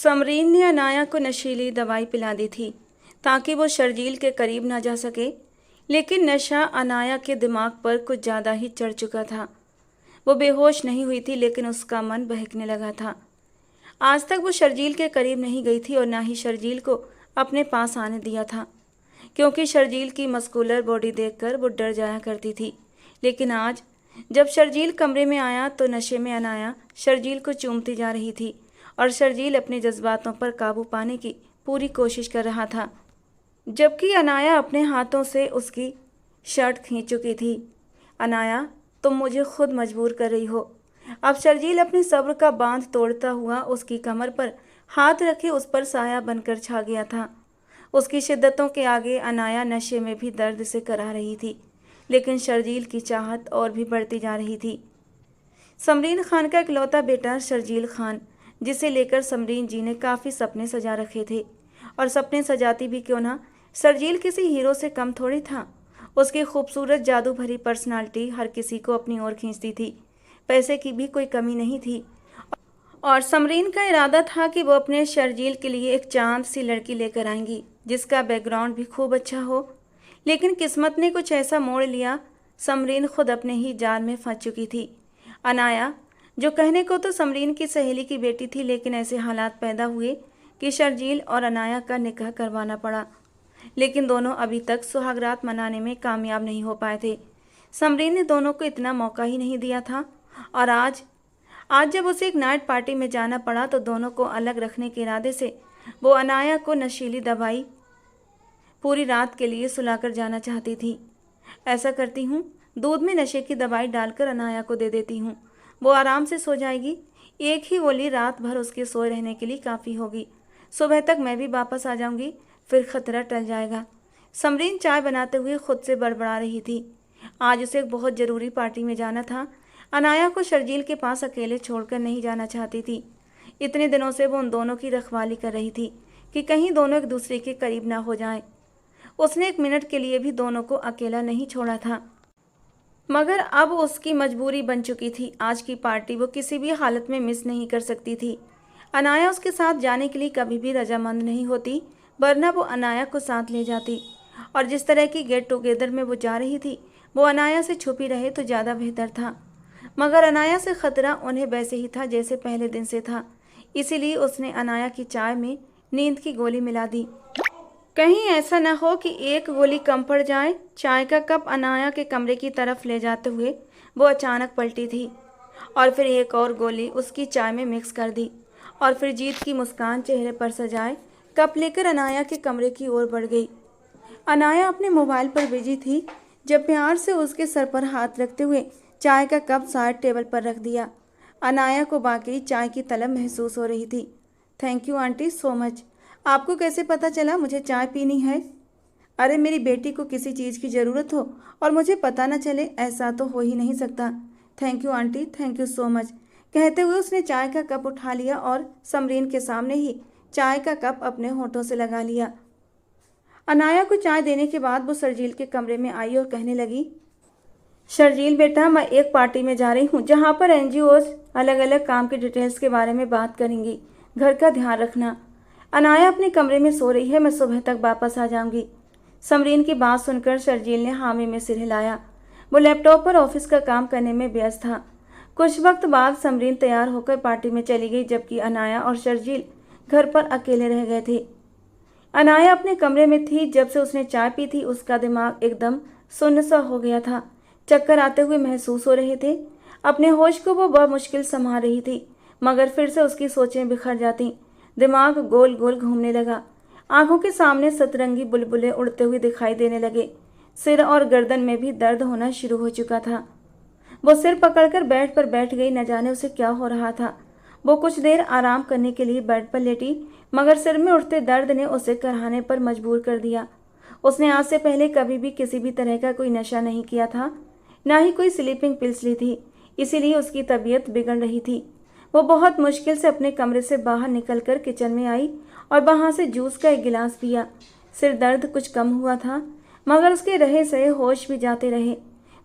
समरीन ने अनाया को नशीली दवाई पिला दी थी ताकि वो शर्जील के करीब ना जा सके, लेकिन नशा अनाया के दिमाग पर कुछ ज़्यादा ही चढ़ चुका था। वो बेहोश नहीं हुई थी, लेकिन उसका मन बहकने लगा था। आज तक वो शर्जील के करीब नहीं गई थी और ना ही शर्जील को अपने पास आने दिया था, क्योंकि शर्जील की मस्कुलर बॉडी देखकर वो डर जाया करती थी। लेकिन आज जब शर्जील कमरे में आया तो नशे में अनाया शर्जील को चूमती जा रही थी और शर्जील अपने जज्बातों पर काबू पाने की पूरी कोशिश कर रहा था, जबकि अनाया अपने हाथों से उसकी शर्ट खींच चुकी थी। अनाया, तुम मुझे खुद मजबूर कर रही हो। अब शर्जील अपने सब्र का बांध तोड़ता हुआ उसकी कमर पर हाथ रखे उस पर साया बनकर छा गया था। उसकी शिद्दतों के आगे अनाया नशे में भी दर्द से करा रही थी, लेकिन शर्जील की चाहत और भी बढ़ती जा रही थी। समरीन खान का इकलौता बेटा शर्जील खान, जिसे लेकर समरीन जी ने काफ़ी सपने सजा रखे थे, और सपने सजाती भी क्यों ना, शर्जील किसी हीरो से कम थोड़ी था। उसकी खूबसूरत जादू भरी पर्सनालिटी हर किसी को अपनी ओर खींचती थी। पैसे की भी कोई कमी नहीं थी और समरीन का इरादा था कि वो अपने शर्जील के लिए एक चांद सी लड़की लेकर आएंगी, जिसका बैकग्राउंड भी खूब अच्छा हो। लेकिन किस्मत ने कुछ ऐसा मोड़ लिया, समरीन खुद अपने ही जाल में फंस चुकी थी। अनाया, जो कहने को तो समरीन की सहेली की बेटी थी, लेकिन ऐसे हालात पैदा हुए कि शर्जील और अनाया का निकाह करवाना पड़ा। लेकिन दोनों अभी तक सुहागरात मनाने में कामयाब नहीं हो पाए थे। समरीन ने दोनों को इतना मौका ही नहीं दिया था, और आज जब उसे एक नाइट पार्टी में जाना पड़ा तो दोनों को अलग रखने के इरादे से वो अनाया को नशीली दवाई पूरी रात के लिए सुलाकर जाना चाहती थी। ऐसा करती हूँ, दूध में नशे की दवाई डालकर अनाया को दे देती हूँ, वो आराम से सो जाएगी। एक ही गोली रात भर उसके सोए रहने के लिए काफ़ी होगी। सुबह तक मैं भी वापस आ जाऊंगी, फिर खतरा टल जाएगा। समरीन चाय बनाते हुए खुद से बड़बड़ा रही थी। आज उसे एक बहुत ज़रूरी पार्टी में जाना था। अनाया को शर्जील के पास अकेले छोड़कर नहीं जाना चाहती थी। इतने दिनों से वो उन दोनों की रखवाली कर रही थी कि कहीं दोनों एक दूसरे के करीब ना हो जाएं। उसने एक मिनट के लिए भी दोनों को अकेला नहीं छोड़ा था, मगर अब उसकी मजबूरी बन चुकी थी। आज की पार्टी वो किसी भी हालत में मिस नहीं कर सकती थी। अनाया उसके साथ जाने के लिए कभी भी रजामंद नहीं होती, वरना वो अनाया को साथ ले जाती। और जिस तरह की गेट टुगेदर में वो जा रही थी, वो अनाया से छुपी रहे तो ज़्यादा बेहतर था। मगर अनाया से खतरा उन्हें वैसे ही था जैसे पहले दिन से था। इसीलिए उसने अनाया की चाय में नींद की गोली मिला दी। कहीं ऐसा न हो कि एक गोली कम पड़ जाए। चाय का कप अनाया के कमरे की तरफ ले जाते हुए वो अचानक पलटी थी और फिर एक और गोली उसकी चाय में मिक्स कर दी, और फिर जीत की मुस्कान चेहरे पर सजाए कप लेकर अनाया के कमरे की ओर बढ़ गई। अनाया अपने मोबाइल पर बिजी थी जब प्यार से उसके सर पर हाथ रखते हुए चाय का कप साइड टेबल पर रख दिया। अनाया को बाकी चाय की तलब महसूस हो रही थी। Thank you aunty so much. आपको कैसे पता चला मुझे चाय पीनी है? अरे मेरी बेटी को किसी चीज़ की ज़रूरत हो और मुझे पता न चले, ऐसा तो हो ही नहीं सकता। Thank you aunty, thank you so much. कहते हुए उसने चाय का कप उठा लिया और समरीन के सामने ही चाय का कप अपने होठों से लगा लिया। अनाया को चाय देने के बाद वो शर्जील के कमरे में आई और कहने लगी, शर्जील बेटा, मैं एक पार्टी में जा रही हूँ जहाँ पर NGOs अलग अलग काम के डिटेल्स के बारे में बात करेंगी। घर का ध्यान रखना। अनाया अपने कमरे में सो रही है, मैं सुबह तक वापस आ जाऊंगी। समरीन की बात सुनकर शर्जील ने हामी में सिर हिलाया। वो लैपटॉप पर ऑफिस का काम करने में व्यस्त था। कुछ वक्त बाद समरीन तैयार होकर पार्टी में चली गई, जबकि अनाया और शर्जील घर पर अकेले रह गए थे। अनाया अपने कमरे में थी। जब से उसने चाय पी थी उसका दिमाग एकदम सुन्न सा हो गया था। चक्कर आते हुए महसूस हो रहे थे। अपने होश को वो बमुश्किल संभाल रही थी, मगर फिर से उसकी सोचें बिखर जाती। दिमाग गोल गोल घूमने लगा। आंखों के सामने सतरंगी बुलबुलें उड़ते हुए दिखाई देने लगे। सिर और गर्दन में भी दर्द होना शुरू हो चुका था। वो सिर पकड़कर बेड पर बैठ गई। न जाने उसे क्या हो रहा था। वो कुछ देर आराम करने के लिए बेड पर लेटी, मगर सिर में उठते दर्द ने उसे कराहने पर मजबूर कर दिया। उसने आज से पहले कभी भी किसी भी तरह का कोई नशा नहीं किया था, ना ही कोई स्लीपिंग पिल्स ली थी, इसीलिए उसकी तबीयत बिगड़ रही थी। वो बहुत मुश्किल से अपने कमरे से बाहर निकलकर किचन में आई और वहाँ से जूस का एक गिलास पिया। सिर दर्द कुछ कम हुआ था, मगर उसके रहे सहे होश भी जाते रहे।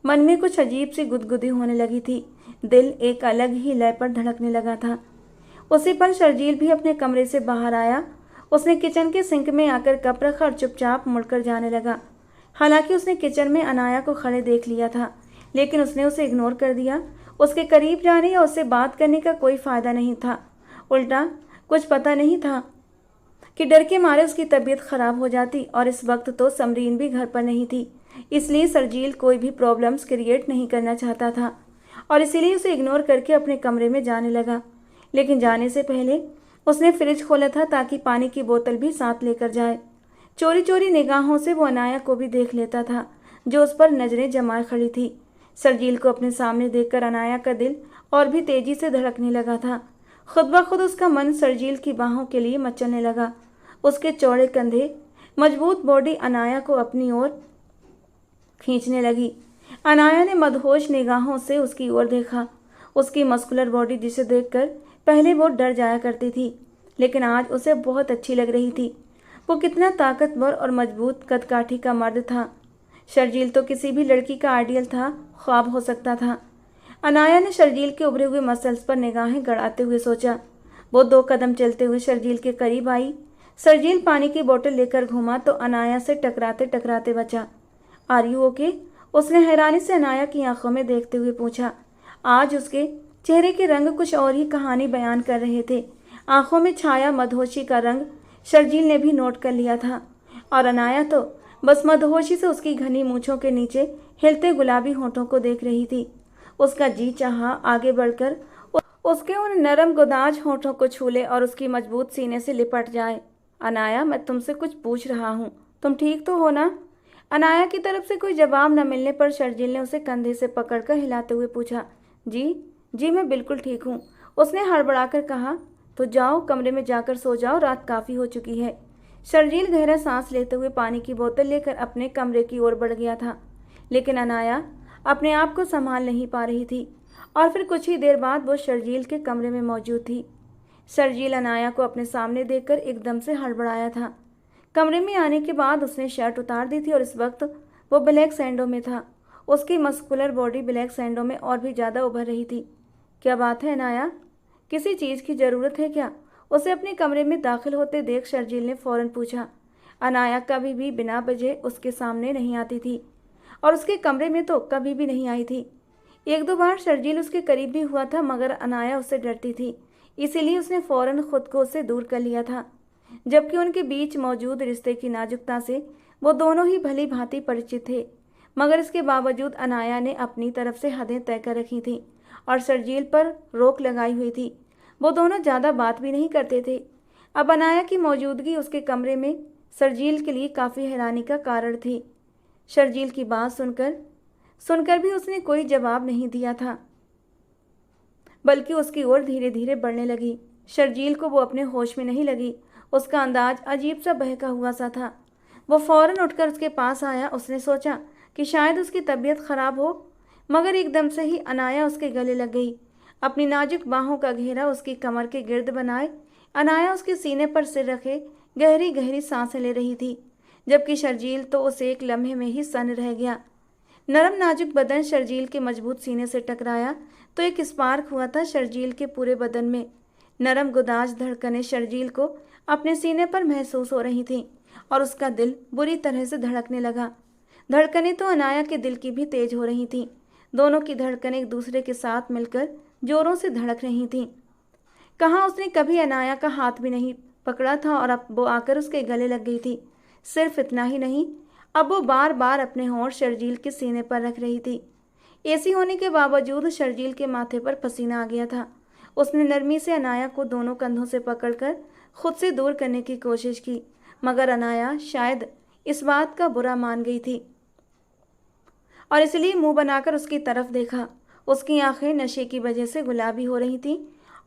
मन में कुछ अजीब सी गुदगुदी होने लगी थी। दिल एक अलग ही लय पर धड़कने लगा था। उसी पल शर्जील भी अपने कमरे से बाहर आया। उसने किचन के सिंक में आकर कप रखा और चुपचाप मुड़कर जाने लगा। हालांकि उसने किचन में अनाया को खड़े देख लिया था, लेकिन उसने उसे इग्नोर कर दिया। उसके करीब जाने या उससे बात करने का कोई फायदा नहीं था। उल्टा कुछ पता नहीं था कि डर के मारे उसकी तबीयत खराब हो जाती, और इस वक्त तो समरीन भी घर पर नहीं थी। इसलिए शर्जील कोई भी प्रॉब्लम्स क्रिएट नहीं करना चाहता था और इसीलिए उसे इग्नोर करके अपने कमरे में जाने लगा। लेकिन जाने से पहले उसने फ्रिज खोला था ताकि पानी की बोतल भी साथ लेकर जाए। चोरी चोरी निगाहों से वो अनाया को भी देख लेता था, जो उस पर नजरें जमाए खड़ी थी। शर्जील को अपने सामने देखकर अनाया का दिल और भी तेजी से धड़कने लगा था। खुद ब खुद उसका मन शर्जील की बाहों के लिए मचलने लगा। उसके चौड़े कंधे, मजबूत बॉडी अनाया को अपनी ओर खींचने लगी। अनाया ने मदहोश निगाहों से उसकी ओर देखा। उसकी मस्कुलर बॉडी जिसे देखकर पहले वो डर जाया करती थी, लेकिन आज उसे बहुत अच्छी लग रही थी। वो कितना ताकतवर और मजबूत कदकाठी का मर्द था। शर्जील तो किसी भी लड़की का आइडियल था, ख्वाब हो सकता था। अनाया ने शर्जील के उभरे हुए मसल्स पर निगाहें गड़ाते हुए सोचा। वो 2 कदम चलते हुए शर्जील के करीब आई। शर्जील पानी की बोतल लेकर घूमा तो अनाया से टकराते टकराते बचा। Are you okay? उसने हैरानी से अनाया की आंखों में देखते हुए पूछा। आज उसके चेहरे के रंग कुछ और ही कहानी बयान कर रहे थे। आंखों में छाया मदहोशी का रंग शर्जील ने भी नोट कर लिया था, और अनाया तो बस मदहोशी से उसकी घनी मूंछों के नीचे हिलते गुलाबी होठों को देख रही थी। उसका जी चाहा आगे बढ़कर उसके उन नरम गुदाज होठों को छू ले और उसकी मजबूत सीने से लिपट जाए। अनाया, मैं तुमसे कुछ पूछ रहा हूँ, तुम ठीक तो हो ना? अनाया की तरफ से कोई जवाब न मिलने पर शर्जील ने उसे कंधे से पकड़कर हिलाते हुए पूछा। जी मैं बिल्कुल ठीक हूँ, उसने हड़बड़ाकर कहा। तो जाओ, कमरे में जाकर सो जाओ, रात काफ़ी हो चुकी है। शर्जील गहरा सांस लेते हुए पानी की बोतल लेकर अपने कमरे की ओर बढ़ गया था, लेकिन अनाया अपने आप को संभाल नहीं पा रही थी, और फिर कुछ ही देर बाद वो शर्जील के कमरे में मौजूद थी। शर्जील अनाया को अपने सामने देखकर एकदम से हड़बड़ाया था। कमरे में आने के बाद उसने शर्ट उतार दी थी और इस वक्त वो ब्लैक सैंडो में था। उसकी मस्कुलर बॉडी ब्लैक सैंडो में और भी ज़्यादा उभर रही थी। क्या बात है अनाया, किसी चीज़ की ज़रूरत है क्या? उसे अपने कमरे में दाखिल होते देख शर्जील ने फौरन पूछा। अनाया कभी भी बिना वजह उसके सामने नहीं आती थी, और उसके कमरे में तो कभी भी नहीं आई थी। 1-2 बार शर्जील उसके करीब भी हुआ था, मगर अनाया उससे डरती थी, इसीलिए उसने फौरन खुद को उससे दूर कर लिया था। जबकि उनके बीच मौजूद रिश्ते की नाजुकता से वो दोनों ही भली भांति परिचित थे, मगर इसके बावजूद अनाया ने अपनी तरफ से हदें तय कर रखी थी और शर्जील पर रोक लगाई हुई थी। वो दोनों ज़्यादा बात भी नहीं करते थे। अब अनाया की मौजूदगी उसके कमरे में शर्जील के लिए काफ़ी हैरानी का कारण थी। शर्जील की बात सुनकर भी उसने कोई जवाब नहीं दिया था, बल्कि उसकी ओर धीरे धीरे बढ़ने लगी। शर्जील को वो अपने होश में नहीं लगी। उसका अंदाज अजीब सा बहका हुआ सा था। वो फौरन उठकर उसके पास आया। उसने सोचा कि शायद उसकी तबीयत खराब हो, मगर एकदम से ही अनाया उसके गले लग गई। अपनी नाजुक बाहों का घेरा उसकी कमर के गिर्द बनाए अनाया उसके सीने पर सिर रखे गहरी गहरी सांसें ले रही थी, जबकि शर्जील तो उस एक लम्हे में ही सन्न रह गया। नरम नाजुक बदन शर्जील के मजबूत सीने से टकराया तो एक स्पार्क हुआ था शर्जील के पूरे बदन में। नरम गुदाज धड़कनें शर्जील को अपने सीने पर महसूस हो रही थीं और उसका दिल बुरी तरह से धड़कने लगा। धड़कनें तो अनाया के दिल की भी तेज हो रही थीं। दोनों की धड़कनें एक दूसरे के साथ मिलकर जोरों से धड़क रही थीं। कहाँ उसने कभी अनाया का हाथ भी नहीं पकड़ा था, और अब वो आकर उसके गले लग गई थी। सिर्फ इतना ही नहीं, अब वो बार बार अपने होंठ शर्जील के सीने पर रख रही थी। एसी होने के बावजूद शर्जील के माथे पर पसीना आ गया था। उसने नरमी से अनाया को दोनों कंधों से पकड़कर खुद से दूर करने की कोशिश की, मगर अनाया शायद इस बात का बुरा मान गई थी और इसलिए मुंह बनाकर उसकी तरफ देखा। उसकी आंखें नशे की वजह से गुलाबी हो रही थीं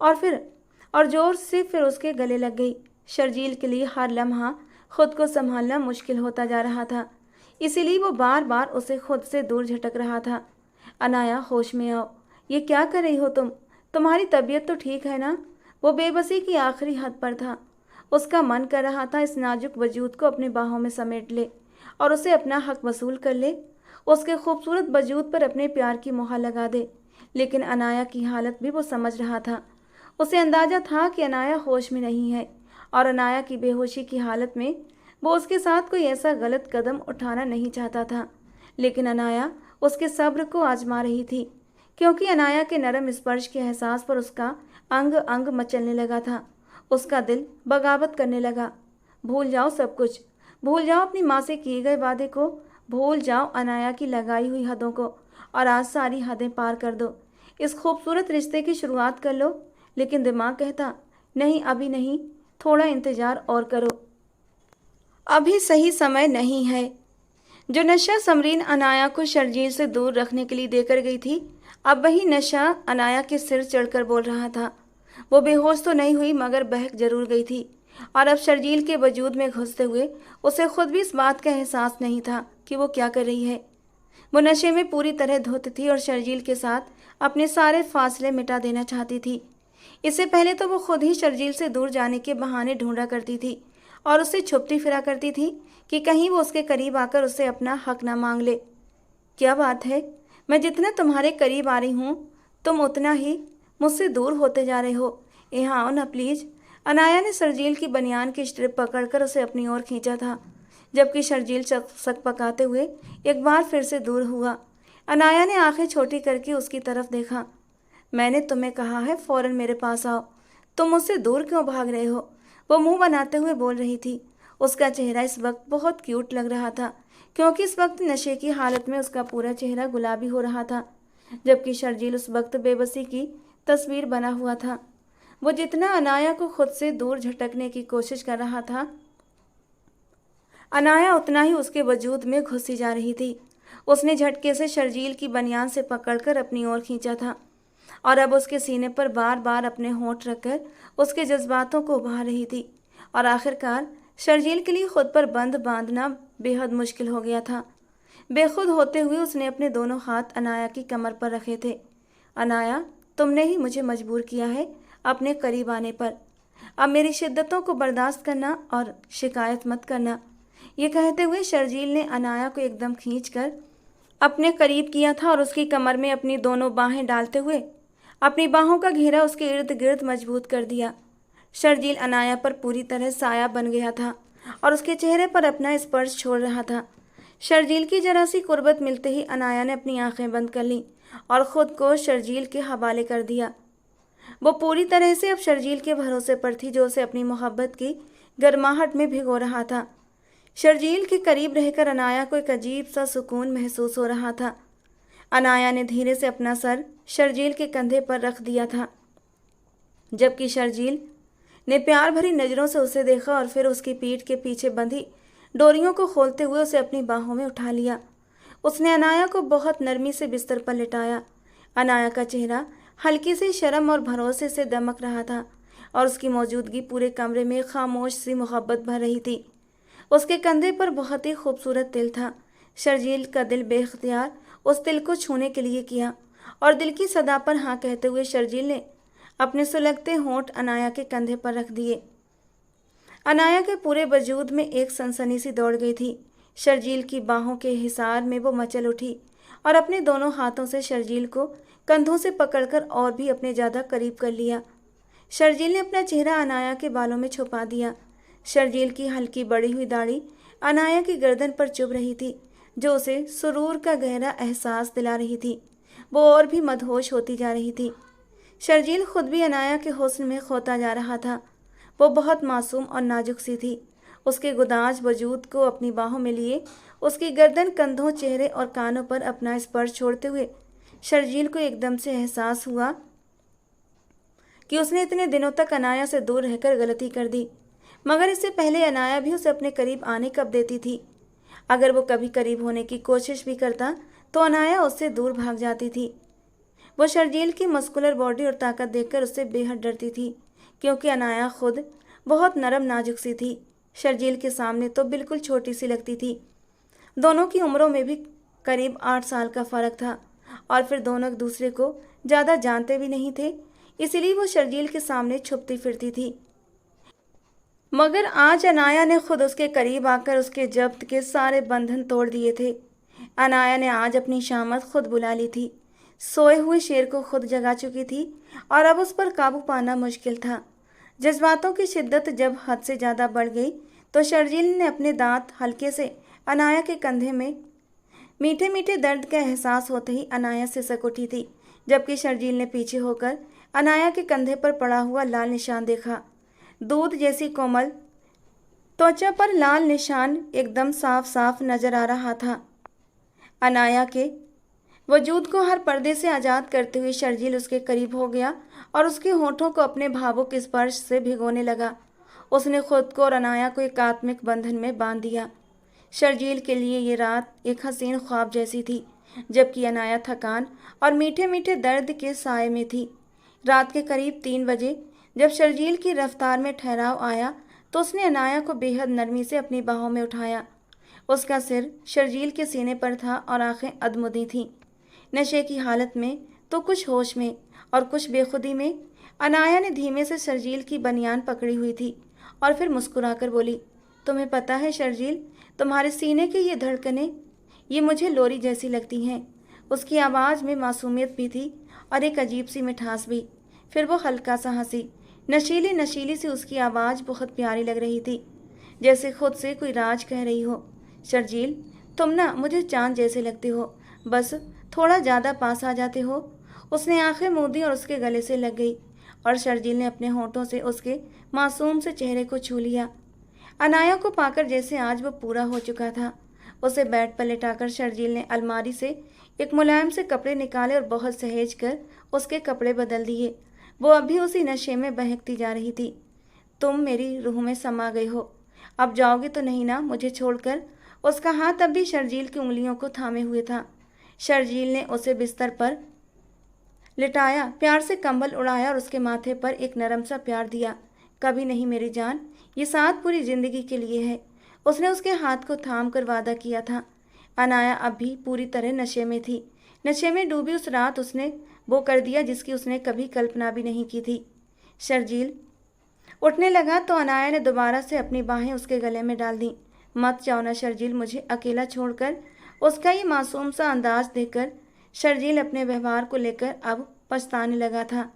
और जोर से फिर उसके गले लग गई। शर्जील के लिए हर लम्हा खुद को संभालना मुश्किल होता जा रहा था, इसीलिए वो बार बार उसे खुद से दूर झटक रहा था। अनाया, होश में आओ, ये क्या कर रही हो तुम? तुम्हारी तबीयत तो ठीक है ना? वो बेबसी की आखिरी हद पर था। उसका मन कर रहा था इस नाजुक वजूद को अपने बाहों में समेट ले और उसे अपना हक वसूल कर ले, उसके खूबसूरत वजूद पर अपने प्यार की मोहर लगा दे। लेकिन अनाया की हालत भी वो समझ रहा था। उसे अंदाजा था कि अनाया होश में नहीं है और अनाया की बेहोशी की हालत में वो उसके साथ कोई ऐसा गलत कदम उठाना नहीं चाहता था। लेकिन अनाया उसके सब्र को आजमा रही थी, क्योंकि अनाया के नरम स्पर्श के एहसास पर उसका अंग अंग मचलने लगा था। उसका दिल बगावत करने लगा। भूल जाओ सब कुछ, भूल जाओ अपनी माँ से किए गए वादे को, भूल जाओ अनाया की लगाई हुई हदों को और आज सारी हदें पार कर दो। इस खूबसूरत रिश्ते की शुरुआत कर लो। लेकिन दिमाग कहता, नहीं अभी नहीं, थोड़ा इंतजार और करो, अभी सही समय नहीं है। जो नशा समरीन अनाया को शर्जील से दूर रखने के लिए देकर गई थी, अब वही नशा अनाया के सिर चढ़कर बोल रहा था। वो बेहोश तो नहीं हुई मगर बहक जरूर गई थी और अब शर्जील के वजूद में घुसते हुए उसे खुद भी इस बात का एहसास नहीं था कि वो क्या कर रही है। वो नशे में पूरी तरह धुत थी और शर्जील के साथ अपने सारे फासले मिटा देना चाहती थी। इससे पहले तो वो खुद ही शर्जील से दूर जाने के बहाने ढूंढा करती थी और उससे छुपती फिरा करती थी कि कहीं वो उसके करीब आकर उससे अपना हक ना मांग ले। क्या बात है, मैं जितना तुम्हारे करीब आ रही हूँ तुम उतना ही मुझसे दूर होते जा रहे हो। यहाँ आओ ना प्लीज। अनाया ने शर्जील की बनियान की स्ट्रिप पकड़कर उसे अपनी ओर खींचा था, जबकि शर्जील सक पकाते हुए एक बार फिर से दूर हुआ। अनाया ने आंखें छोटी करके उसकी तरफ देखा। मैंने तुम्हें कहा है फौरन मेरे पास आओ, तुम मुझसे दूर क्यों भाग रहे हो? वो मुंह बनाते हुए बोल रही थी। उसका चेहरा इस वक्त बहुत क्यूट लग रहा था, क्योंकि इस वक्त नशे की हालत में उसका पूरा चेहरा गुलाबी हो रहा था, जबकि शर्जील उस वक्त बेबसी की तस्वीर बना हुआ था। वो जितना अनाया को खुद से दूर झटकने की कोशिश कर रहा था, अनाया उतना ही उसके वजूद में घुसी जा रही थी। उसने झटके से शर्जील की बनियान से पकड़कर अपनी ओर खींचा था और अब उसके सीने पर बार बार अपने होंठ रखकर उसके जज्बातों को उभार रही थी। और आखिरकार शर्जील के लिए खुद पर बंद बांधना बेहद मुश्किल हो गया था। बेखुद होते हुए उसने अपने दोनों हाथ अनाया की कमर पर रखे थे। अनाया, तुमने ही मुझे मजबूर किया है अपने करीब आने पर। अब मेरी शिद्दतों को बर्दाश्त करना और शिकायत मत करना। ये कहते हुए शर्जील ने अनाया को एकदम खींचकर अपने करीब किया था और उसकी कमर में अपनी दोनों बाहें डालते हुए अपनी बाहों का घेरा उसके इर्द गिर्द मजबूत कर दिया। शर्जील अनाया पर पूरी तरह साया बन गया था और उसके चेहरे पर अपना स्पर्श छोड़ रहा था। शर्जील की जरा सी कुर्बत मिलते ही अनाया ने अपनी आंखें बंद कर लीं और ख़ुद को शर्जील के हवाले कर दिया। वो पूरी तरह से अब शर्जील के भरोसे पर थी, जो उसे अपनी मोहब्बत की गर्माहट में भिगो रहा था। शर्जील के करीब रहकर अनाया को एक अजीब सा सुकून महसूस हो रहा था। अनाया ने धीरे से अपना सर शर्जील के कंधे पर रख दिया था, जबकि शर्जील ने प्यार भरी नज़रों से उसे देखा और फिर उसकी पीठ के पीछे बंधी डोरियों को खोलते हुए उसे अपनी बाहों में उठा लिया। उसने अनाया को बहुत नरमी से बिस्तर पर लिटाया। अनाया का चेहरा हल्की सी शर्म और भरोसे से दमक रहा था और उसकी मौजूदगी पूरे कमरे में खामोश सी मोहब्बत भर रही थी। उसके कंधे पर बहुत ही खूबसूरत तिल था। शर्जील का दिल बेख्तियार उस तिल को छूने के लिए किया और दिल की सदा पर हाँ कहते हुए शर्जील ने अपने सुलगते होंठ अनाया के कंधे पर रख दिए। अनाया के पूरे वजूद में एक सनसनी सी दौड़ गई थी। शर्जील की बाहों के हिसार में वो मचल उठी और अपने दोनों हाथों से शर्जील को कंधों से पकड़कर और भी अपने ज़्यादा करीब कर लिया। शर्जील ने अपना चेहरा अनाया के बालों में छुपा दिया। शर्जील की हल्की बढ़ी हुई दाढ़ी अनाया की गर्दन पर चुभ रही थी, जो उसे सुरूर का गहरा एहसास दिला रही थी। वो और भी मदहोश होती जा रही थी। शर्जील खुद भी अनाया के हुस्न में खोता जा रहा था। वो बहुत मासूम और नाजुक सी थी। उसके गुदाज वजूद को अपनी बाहों में लिए उसकी गर्दन, कंधों, चेहरे और कानों पर अपना स्पर्श छोड़ते हुए शर्जील को एकदम से एहसास हुआ कि उसने इतने दिनों तक अनाया से दूर रहकर गलती कर दी। मगर इससे पहले अनाया भी उसे अपने करीब आने कब देती थी। अगर वो कभी करीब होने की कोशिश भी करता तो अनाया उससे दूर भाग जाती थी। वो शर्जील की मस्कुलर बॉडी और ताकत देखकर उससे बेहद डरती थी, क्योंकि अनाया खुद बहुत नरम नाजुक सी थी। शर्जील के सामने तो बिल्कुल छोटी सी लगती थी। दोनों की उम्रों में भी करीब 8 साल का फ़र्क था और फिर दोनों एक दूसरे को ज़्यादा जानते भी नहीं थे, इसीलिए वो शर्जील के सामने छुपती फिरती थी। मगर आज अनाया ने खुद उसके करीब आकर उसके जब्त के सारे बंधन तोड़ दिए थे। अनाया ने आज अपनी शामत खुद बुला ली थी। सोए हुए शेर को खुद जगा चुकी थी और अब उस पर काबू पाना मुश्किल था। जज्बातों की शिद्दत जब हद से ज़्यादा बढ़ गई तो शर्जील ने अपने दांत हल्के से अनाया के कंधे में मीठे मीठे दर्द का एहसास होते ही अनाया सिसक उठी थी, जबकि शर्जील ने पीछे होकर अनाया के कंधे पर पड़ा हुआ लाल निशान देखा। दूध जैसी कोमल त्वचा पर लाल निशान एकदम साफ साफ नजर आ रहा था। अनाया के वजूद को हर पर्दे से आज़ाद करते हुए शर्जील उसके करीब हो गया और उसके होठों को अपने भावुक स्पर्श से भिगोने लगा। उसने खुद को और अनाया को एक आत्मिक बंधन में बांध दिया। शर्जील के लिए ये रात एक हसीन ख्वाब जैसी थी, जबकि अनाया थकान और मीठे मीठे दर्द के साए में थी। रात के करीब 3 बजे जब शर्जील की रफ्तार में ठहराव आया तो उसने अनाया को बेहद नरमी से अपनी बाहों में उठाया। उसका सिर शर्जील के सीने पर था और आंखें अधमुदी थीं। नशे की हालत में तो कुछ होश में और कुछ बेखुदी में अनाया ने धीमे से शर्जील की बनियान पकड़ी हुई थी और फिर मुस्कुराकर बोली, तुम्हें पता है शर्जील, तुम्हारे सीने की ये धड़कनें ये मुझे लोरी जैसी लगती हैं। उसकी आवाज़ में मासूमियत भी थी और एक अजीब सी मिठास भी। फिर वो हल्का सा हंसी। नशीली नशीली सी उसकी आवाज़ बहुत प्यारी लग रही थी, जैसे खुद से कोई राज कह रही हो। शर्जील, तुम ना मुझे चांद जैसे लगते हो, बस थोड़ा ज़्यादा पास आ जाते हो। उसने आंखें मूंदी और उसके गले से लग गई और शर्जील ने अपने होठों से उसके मासूम से चेहरे को छू लिया। अनाया को पाकर जैसे आज वो पूरा हो चुका था। उसे बेड पर लेटाकर शर्जील ने अलमारी से एक मुलायम से कपड़े निकाले और बहुत सहेज कर उसके कपड़े बदल दिए। वो अभी उसी नशे में बहकती जा रही थी। तुम मेरी रूह में समा गए हो, अब जाओगे तो नहीं ना मुझे छोड़कर? उसका हाथ अब भी शर्जील की उंगलियों को थामे हुए था। शर्जील ने उसे बिस्तर पर लिटाया, प्यार से कंबल उड़ाया और उसके माथे पर एक नरम सा प्यार दिया। कभी नहीं मेरी जान, ये साथ पूरी जिंदगी के लिए है। उसने उसके हाथ को थाम कर वादा किया था। अनाया अब भी पूरी तरह नशे में थी। नशे में डूबी उस रात उसने वो कर दिया जिसकी उसने कभी कल्पना भी नहीं की थी। शर्जील उठने लगा तो अनाया ने दोबारा से अपनी बाहें उसके गले में डाल दी। मत जाओ ना शर्जील, मुझे अकेला छोड़कर। उसका ये मासूम सा अंदाज देखकर शर्जील अपने व्यवहार को लेकर अब पछताने लगा था।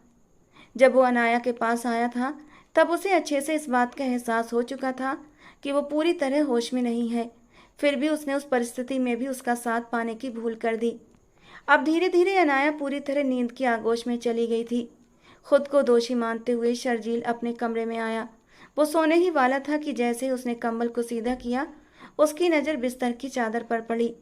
जब वो अनाया के पास आया था तब उसे अच्छे से इस बात का एहसास हो चुका था कि वो पूरी तरह होश में नहीं है। फिर भी उसने उस परिस्थिति में भी उसका साथ पाने की भूल कर दी। अब धीरे धीरे अनाया पूरी तरह नींद की आगोश में चली गई थी। खुद को दोषी मानते हुए शर्जील अपने कमरे में आया। वो सोने ही वाला था कि जैसे ही उसने कंबल को सीधा किया, उसकी नज़र बिस्तर की चादर पर पड़ी।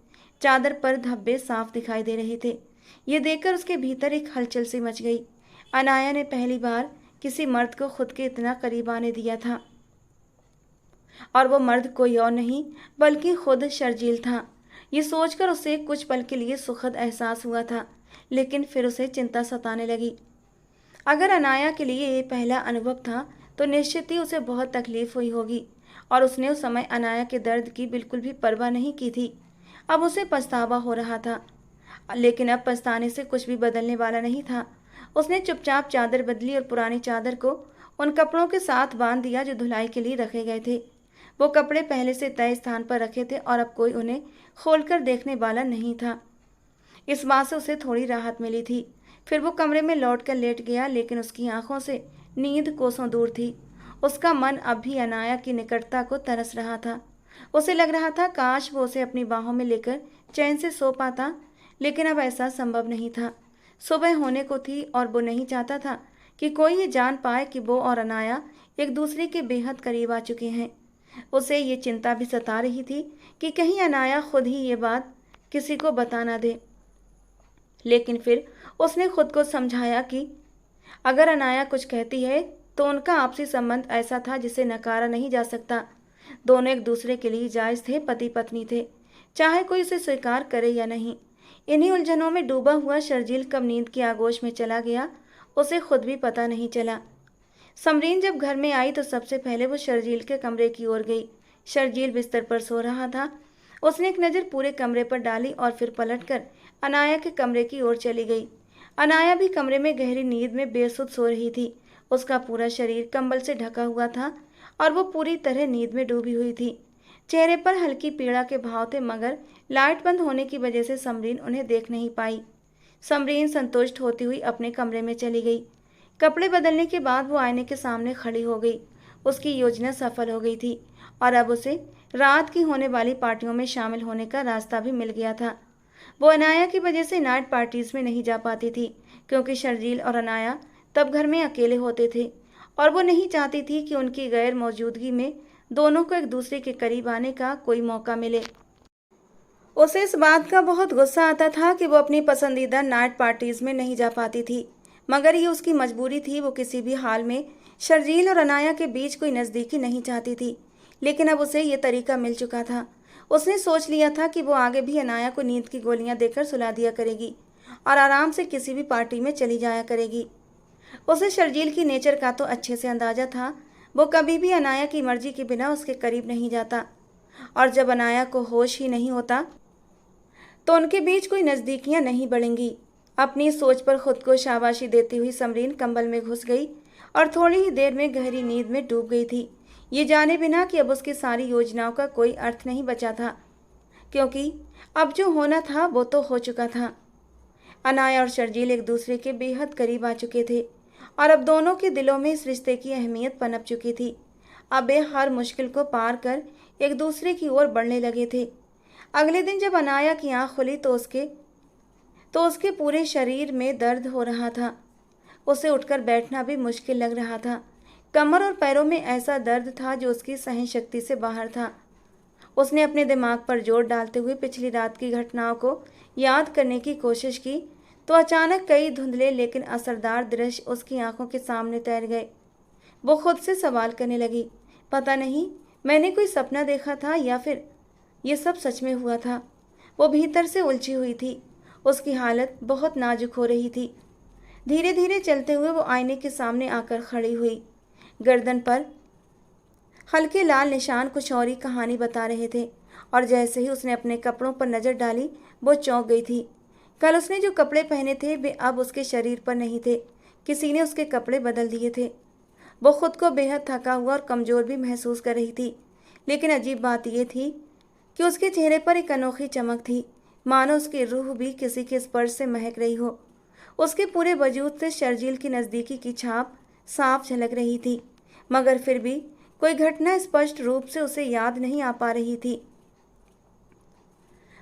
चादर पर धब्बे साफ दिखाई दे रहे थे। ये देखकर उसके भीतर एक हलचल सी मच गई। अनाया ने पहली बार किसी मर्द को खुद के इतना करीब आने दिया था, और वो मर्द कोई और नहीं बल्कि खुद शर्जील था। ये सोचकर उसे कुछ पल के लिए सुखद एहसास हुआ था, लेकिन फिर उसे चिंता सताने लगी। अगर अनाया के लिए ये पहला अनुभव था तो निश्चित ही उसे बहुत तकलीफ हुई होगी, और उसने उस समय अनाया के दर्द की बिल्कुल भी परवाह नहीं की थी। अब उसे पछतावा हो रहा था, लेकिन अब पछताने से कुछ भी बदलने वाला नहीं था। उसने चुपचाप चादर बदली और पुरानी चादर को उन कपड़ों के साथ बांध दिया जो धुलाई के लिए रखे गए थे। वो कपड़े पहले से तय स्थान पर रखे थे और अब कोई उन्हें खोलकर देखने वाला नहीं था। इस बात से उसे थोड़ी राहत मिली थी। फिर वो कमरे में लौटकर लेट गया, लेकिन उसकी आंखों से नींद कोसों दूर थी। उसका मन अब भी अनाया की निकटता को तरस रहा था। उसे लग रहा था काश वो उसे अपनी बाहों में लेकर चैन से सो पाता, लेकिन अब ऐसा संभव नहीं था। सुबह होने को थी और वो नहीं चाहता था कि कोई ये जान पाए कि वो और अनाया एक दूसरे के बेहद करीब आ चुके हैं। उसे ये चिंता भी सता रही थी कि कहीं अनाया खुद ही ये बात किसी को बता ना दे। लेकिन फिर उसने खुद को समझाया कि अगर अनाया कुछ कहती है तो उनका आपसी संबंध ऐसा था जिसे नकारा नहीं जा सकता। दोनों एक दूसरे के लिए जायज़ थे, पति पत्नी थे, चाहे कोई उसे स्वीकार करे या नहीं। इन्हीं उलझनों में डूबा हुआ शर्जील कब नींद की आगोश में चला गया, उसे खुद भी पता नहीं चला। समरीन जब घर में आई तो सबसे पहले वो शर्जील के कमरे की ओर गई। शर्जील बिस्तर पर सो रहा था। उसने एक नज़र पूरे कमरे पर डाली और फिर पलटकर अनाया के कमरे की ओर चली गई। अनाया भी कमरे में गहरी नींद में बेसुध सो रही थी। उसका पूरा शरीर कंबल से ढका हुआ था और वो पूरी तरह नींद में डूबी हुई थी। चेहरे पर हल्की पीड़ा के भाव थे, मगर लाइट बंद होने की वजह से समरीन उन्हें देख नहीं पाई। समरीन संतुष्ट होती हुई अपने कमरे में चली गई। कपड़े बदलने के बाद वो आईने के सामने खड़ी हो गई। उसकी योजना सफल हो गई थी और अब उसे रात की होने वाली पार्टियों में शामिल होने का रास्ता भी मिल गया था। वो अनाया की वजह से नाइट पार्टीज में नहीं जा पाती थी, क्योंकि शर्जील और अनाया तब घर में अकेले होते थे और वो नहीं चाहती थी कि उनकी गैर मौजूदगी में दोनों को एक दूसरे के करीब आने का कोई मौका मिले। उसे इस बात का बहुत गुस्सा आता था कि वो अपनी पसंदीदा नाइट पार्टीज में नहीं जा पाती थी, मगर ये उसकी मजबूरी थी। वो किसी भी हाल में शर्जील और अनाया के बीच कोई नज़दीकी नहीं चाहती थी, लेकिन अब उसे ये तरीका मिल चुका था। उसने सोच लिया था कि वो आगे भी अनाया को नींद की गोलियां देकर सुला दिया करेगी और आराम से किसी भी पार्टी में चली जाया करेगी। उसे शर्जील की नेचर का तो अच्छे से अंदाजा था। वो कभी भी अनाया की मर्जी के बिना उसके करीब नहीं जाता, और जब अनाया को होश ही नहीं होता तो उनके बीच कोई नज़दीकियां नहीं बढ़ेंगी। अपनी सोच पर खुद को शाबाशी देती हुई समरीन कंबल में घुस गई और थोड़ी ही देर में गहरी नींद में डूब गई थी, ये जाने बिना कि अब उसकी सारी योजनाओं का कोई अर्थ नहीं बचा था, क्योंकि अब जो होना था वो तो हो चुका था। अनाया और शर्जील एक दूसरे के बेहद करीब आ चुके थे और अब दोनों के दिलों में इस रिश्ते की अहमियत पनप चुकी थी। अब वे हर मुश्किल को पार कर एक दूसरे की ओर बढ़ने लगे थे। अगले दिन जब अनाया की आंख खुली तो उसके पूरे शरीर में दर्द हो रहा था। उसे उठकर बैठना भी मुश्किल लग रहा था। कमर और पैरों में ऐसा दर्द था जो उसकी सहन शक्ति से बाहर था। उसने अपने दिमाग पर जोर डालते हुए पिछली रात की घटनाओं को याद करने की कोशिश की तो अचानक कई धुंधले लेकिन असरदार दृश्य उसकी आंखों के सामने तैर गए। वो खुद से सवाल करने लगी, पता नहीं मैंने कोई सपना देखा था या फिर ये सब सच में हुआ था। वो भीतर से उलझी हुई थी। उसकी हालत बहुत नाजुक हो रही थी। धीरे धीरे चलते हुए वो आईने के सामने आकर खड़ी हुई। गर्दन पर हल्के लाल निशान कुछ और ही कहानी बता रहे थे, और जैसे ही उसने अपने कपड़ों पर नजर डाली वो चौंक गई थी। कल उसने जो कपड़े पहने थे वे अब उसके शरीर पर नहीं थे, किसी ने उसके कपड़े बदल दिए थे। वो खुद को बेहद थका हुआ और कमज़ोर भी महसूस कर रही थी, लेकिन अजीब बात यह थी कि उसके चेहरे पर एक अनोखी चमक थी, मानो उसकी रूह भी किसी के स्पर्श से महक रही हो। उसके पूरे वजूद से शर्जील की नज़दीकी की छाप साफ झलक रही थी, मगर फिर भी कोई घटना स्पष्ट रूप से उसे याद नहीं आ पा रही थी।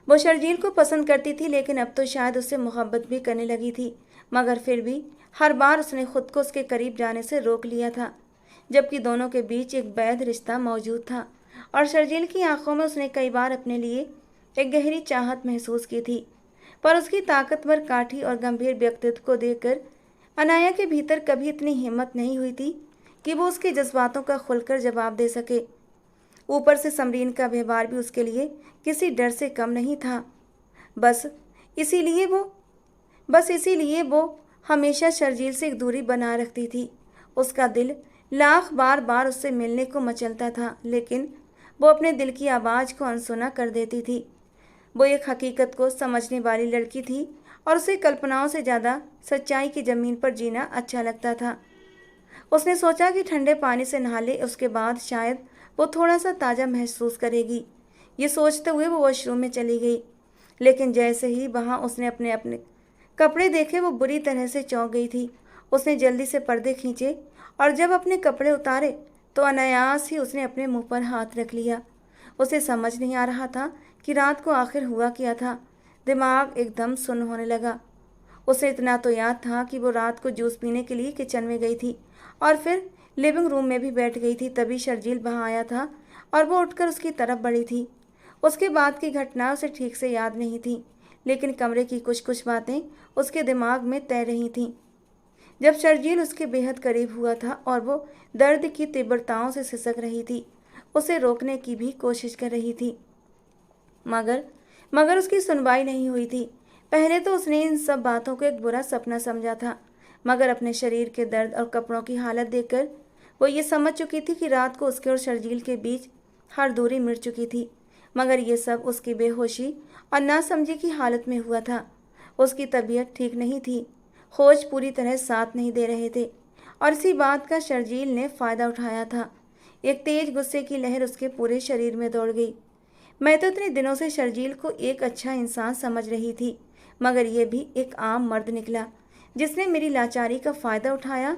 वो शर्जील को पसंद करती थी, लेकिन अब तो शायद उससे मोहब्बत भी करने लगी थी, मगर फिर भी हर बार उसने खुद को उसके करीब जाने से रोक लिया था, जबकि दोनों के बीच एक वैध रिश्ता मौजूद था। और शर्जील की आंखों में उसने कई बार अपने लिए एक गहरी चाहत महसूस की थी, पर उसकी ताकतवर काठी और गंभीर व्यक्तित्व को देखकर अनाया के भीतर कभी इतनी हिम्मत नहीं हुई थी कि वो उसके जज्बातों का खुलकर जवाब दे सके। ऊपर से समरीन का व्यवहार भी उसके लिए किसी डर से कम नहीं था। बस इसीलिए वो हमेशा शर्जील से एक दूरी बना रखती थी। उसका दिल लाख बार बार उससे मिलने को मचलता था, लेकिन वो अपने दिल की आवाज़ को अनसुना कर देती थी। वो एक हकीकत को समझने वाली लड़की थी और उसे कल्पनाओं से ज़्यादा सच्चाई की ज़मीन पर जीना अच्छा लगता था। उसने सोचा कि ठंडे पानी से नहा ले, उसके बाद शायद वो थोड़ा सा ताज़ा महसूस करेगी। ये सोचते हुए वो वॉशरूम में चली गई, लेकिन जैसे ही वहाँ उसने अपने अपने कपड़े देखे वो बुरी तरह से चौंक गई थी। उसने जल्दी से पर्दे खींचे और जब अपने कपड़े उतारे तो अनायास ही उसने अपने मुंह पर हाथ रख लिया। उसे समझ नहीं आ रहा था कि रात को आखिर हुआ क्या था। दिमाग एकदम सुन्न होने लगा। उसे इतना तो याद था कि वो रात को जूस पीने के लिए किचन में गई थी और फिर लिविंग रूम में भी बैठ गई थी। तभी शर्जील वहाँ आया था और वो उठकर उसकी तरफ बढ़ी थी। उसके बाद की घटना उसे ठीक से याद नहीं थी, लेकिन कमरे की कुछ कुछ बातें उसके दिमाग में तैर रही थीं। जब शर्जील उसके बेहद करीब हुआ था और वो दर्द की तीव्रताओं से सिसक रही थी, उसे रोकने की भी कोशिश कर रही थी, मगर उसकी सुनवाई नहीं हुई थी। पहले तो उसने इन सब बातों को एक बुरा सपना समझा था, मगर अपने शरीर के दर्द और कपड़ों की हालत देखकर वो ये समझ चुकी थी कि रात को उसके और शर्जील के बीच हर दूरी मिट चुकी थी। मगर ये सब उसकी बेहोशी और नासमझी की हालत में हुआ था। उसकी तबीयत ठीक नहीं थी, होश पूरी तरह साथ नहीं दे रहे थे, और इसी बात का शर्जील ने फ़ायदा उठाया था। एक तेज गुस्से की लहर उसके पूरे शरीर में दौड़ गई। मैं तो इतने दिनों से शर्जील को एक अच्छा इंसान समझ रही थी, मगर यह भी एक आम मर्द निकला जिसने मेरी लाचारी का फ़ायदा उठाया।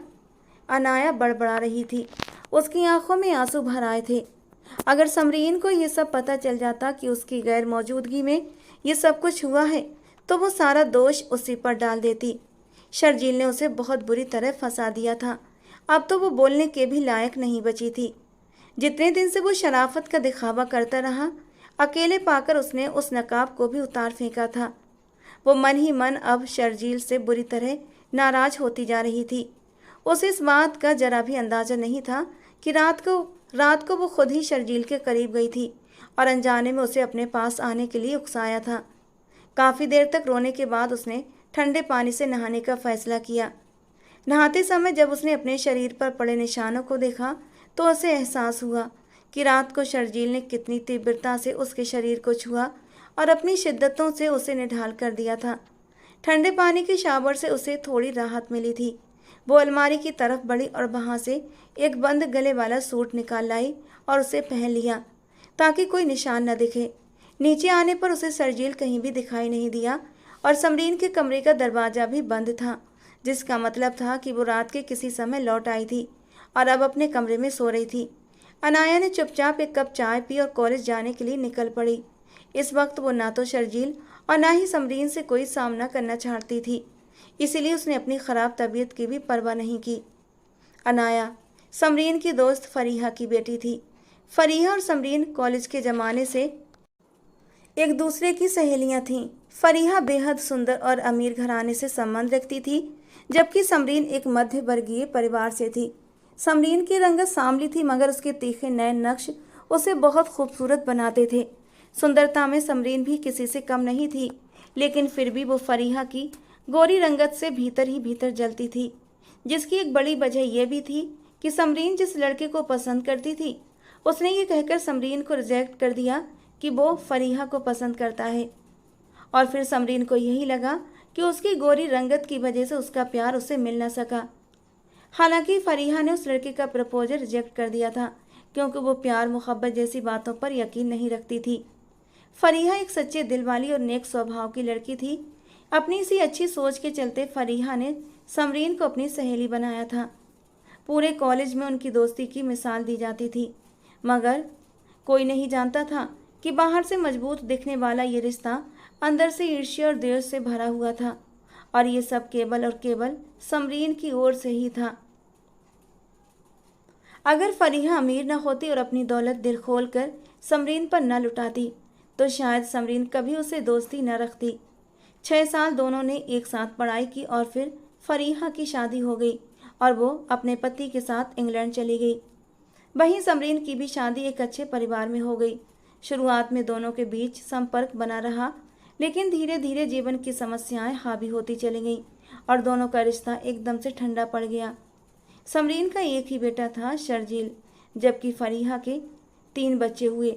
अनाया बड़बड़ा रही थी, उसकी आंखों में आंसू भर आए थे। अगर समरीन को यह सब पता चल जाता कि उसकी गैर मौजूदगी में ये सब कुछ हुआ है तो वो सारा दोष उसी पर डाल देती। शर्जील ने उसे बहुत बुरी तरह फंसा दिया था। अब तो वो बोलने के भी लायक नहीं बची थी। जितने दिन से वो शराफत का दिखावा करता रहा, अकेले पाकर उसने उस नकाब को भी उतार फेंका था। वो मन ही मन अब शर्जील से बुरी तरह नाराज होती जा रही थी। उसे इस बात का जरा भी अंदाजा नहीं था कि रात को वो खुद ही शर्जील के करीब गई थी और अनजाने में उसे अपने पास आने के लिए उकसाया था। काफ़ी देर तक रोने के बाद उसने ठंडे पानी से नहाने का फैसला किया। नहाते समय जब उसने अपने शरीर पर पड़े निशानों को देखा तो उसे एहसास हुआ कि रात को शर्जील ने कितनी तीव्रता से उसके शरीर को छुआ और अपनी शिद्दतों से उसे निढाल कर दिया था। ठंडे पानी के शावर से उसे थोड़ी राहत मिली थी। वो अलमारी की तरफ बढ़ी और वहाँ से एक बंद गले वाला सूट निकाल लाई और उसे पहन लिया ताकि कोई निशान न दिखे। नीचे आने पर उसे शर्जील कहीं भी दिखाई नहीं दिया और समरीन के कमरे का दरवाज़ा भी बंद था, जिसका मतलब था कि वो रात के किसी समय लौट आई थी और अब अपने कमरे में सो रही थी। अनाया ने चुपचाप एक कप चाय पी और कॉलेज जाने के लिए निकल पड़ी। इस वक्त वो ना तो शर्जील और ना ही समरीन से कोई सामना करना चाहती थी, इसीलिए उसने अपनी ख़राब तबीयत की भी परवाह नहीं की। अनाया समरीन की दोस्त फरीहा की बेटी थी। फरीहा और समरीन कॉलेज के ज़माने से एक दूसरे की सहेलियां थीं। फरीहा बेहद सुंदर और अमीर घराने से संबंध रखती थी, जबकि समरीन एक मध्य वर्गीय परिवार से थी। समरीन की रंगत सांवली थी, मगर उसके तीखे नए नक्श उसे बहुत खूबसूरत बनाते थे। सुंदरता में समरीन भी किसी से कम नहीं थी, लेकिन फिर भी वो फरीहा की गोरी रंगत से भीतर ही भीतर जलती थी, जिसकी एक बड़ी वजह यह भी थी कि समरीन जिस लड़के को पसंद करती थी उसने ये कहकर समरीन को रिजेक्ट कर दिया कि वो फरीहा को पसंद करता है। और फिर समरीन को यही लगा कि उसकी गोरी रंगत की वजह से उसका प्यार उसे मिल न सका। हालांकि फरीहा ने उस लड़के का प्रपोजल रिजेक्ट कर दिया था, क्योंकि वो प्यार मोहब्बत जैसी बातों पर यकीन नहीं रखती थी। फरीहा एक सच्चे दिल वाली और नेक स्वभाव की लड़की थी। अपनी इसी अच्छी सोच के चलते फरीहा ने समरीन को अपनी सहेली बनाया था। पूरे कॉलेज में उनकी दोस्ती की मिसाल दी जाती थी, मगर कोई नहीं जानता था कि बाहर से मजबूत दिखने वाला ये रिश्ता अंदर से ईर्ष्या और द्वेष से भरा हुआ था, और ये सब केवल और केवल समरीन की ओर से ही था। अगर फरीहा अमीर न होती और अपनी दौलत दिल खोल कर समरीन पर न लुटाती तो शायद समरीन कभी उसे दोस्ती न रखती। 6 साल दोनों ने एक साथ पढ़ाई की और फिर फरीहा की शादी हो गई और वो अपने पति के साथ इंग्लैंड चली गई। वहीं समरीन की भी शादी एक अच्छे परिवार में हो गई। शुरुआत में दोनों के बीच संपर्क बना रहा, लेकिन धीरे धीरे जीवन की समस्याएं हावी होती चली गईं और दोनों का रिश्ता एकदम से ठंडा पड़ गया। समरीन का एक ही बेटा था, शर्जील, जबकि फरीहा के 3 बच्चे हुए।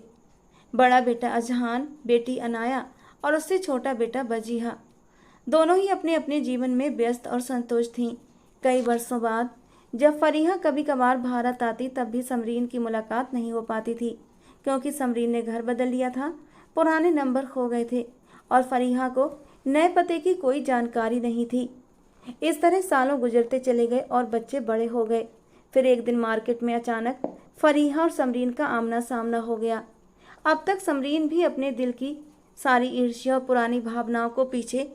बड़ा बेटा अजहान, बेटी अनाया और उससे छोटा बेटा बजीहा। दोनों ही अपने अपने जीवन में व्यस्त और संतुष्ट थीं। कई वर्षों बाद जब फरीहा कभी कभार भारत आती तब भी समरीन की मुलाकात नहीं हो पाती थी, क्योंकि समरीन ने घर बदल लिया था, पुराने नंबर खो गए थे और फरीहा को नए पते की कोई जानकारी नहीं थी। इस तरह सालों गुजरते चले गए और बच्चे बड़े हो गए। फिर एक दिन मार्केट में अचानक फरीहा और समरीन का आमना सामना हो गया। अब तक समरीन भी अपने दिल की सारी ईर्ष्या और पुरानी भावनाओं को पीछे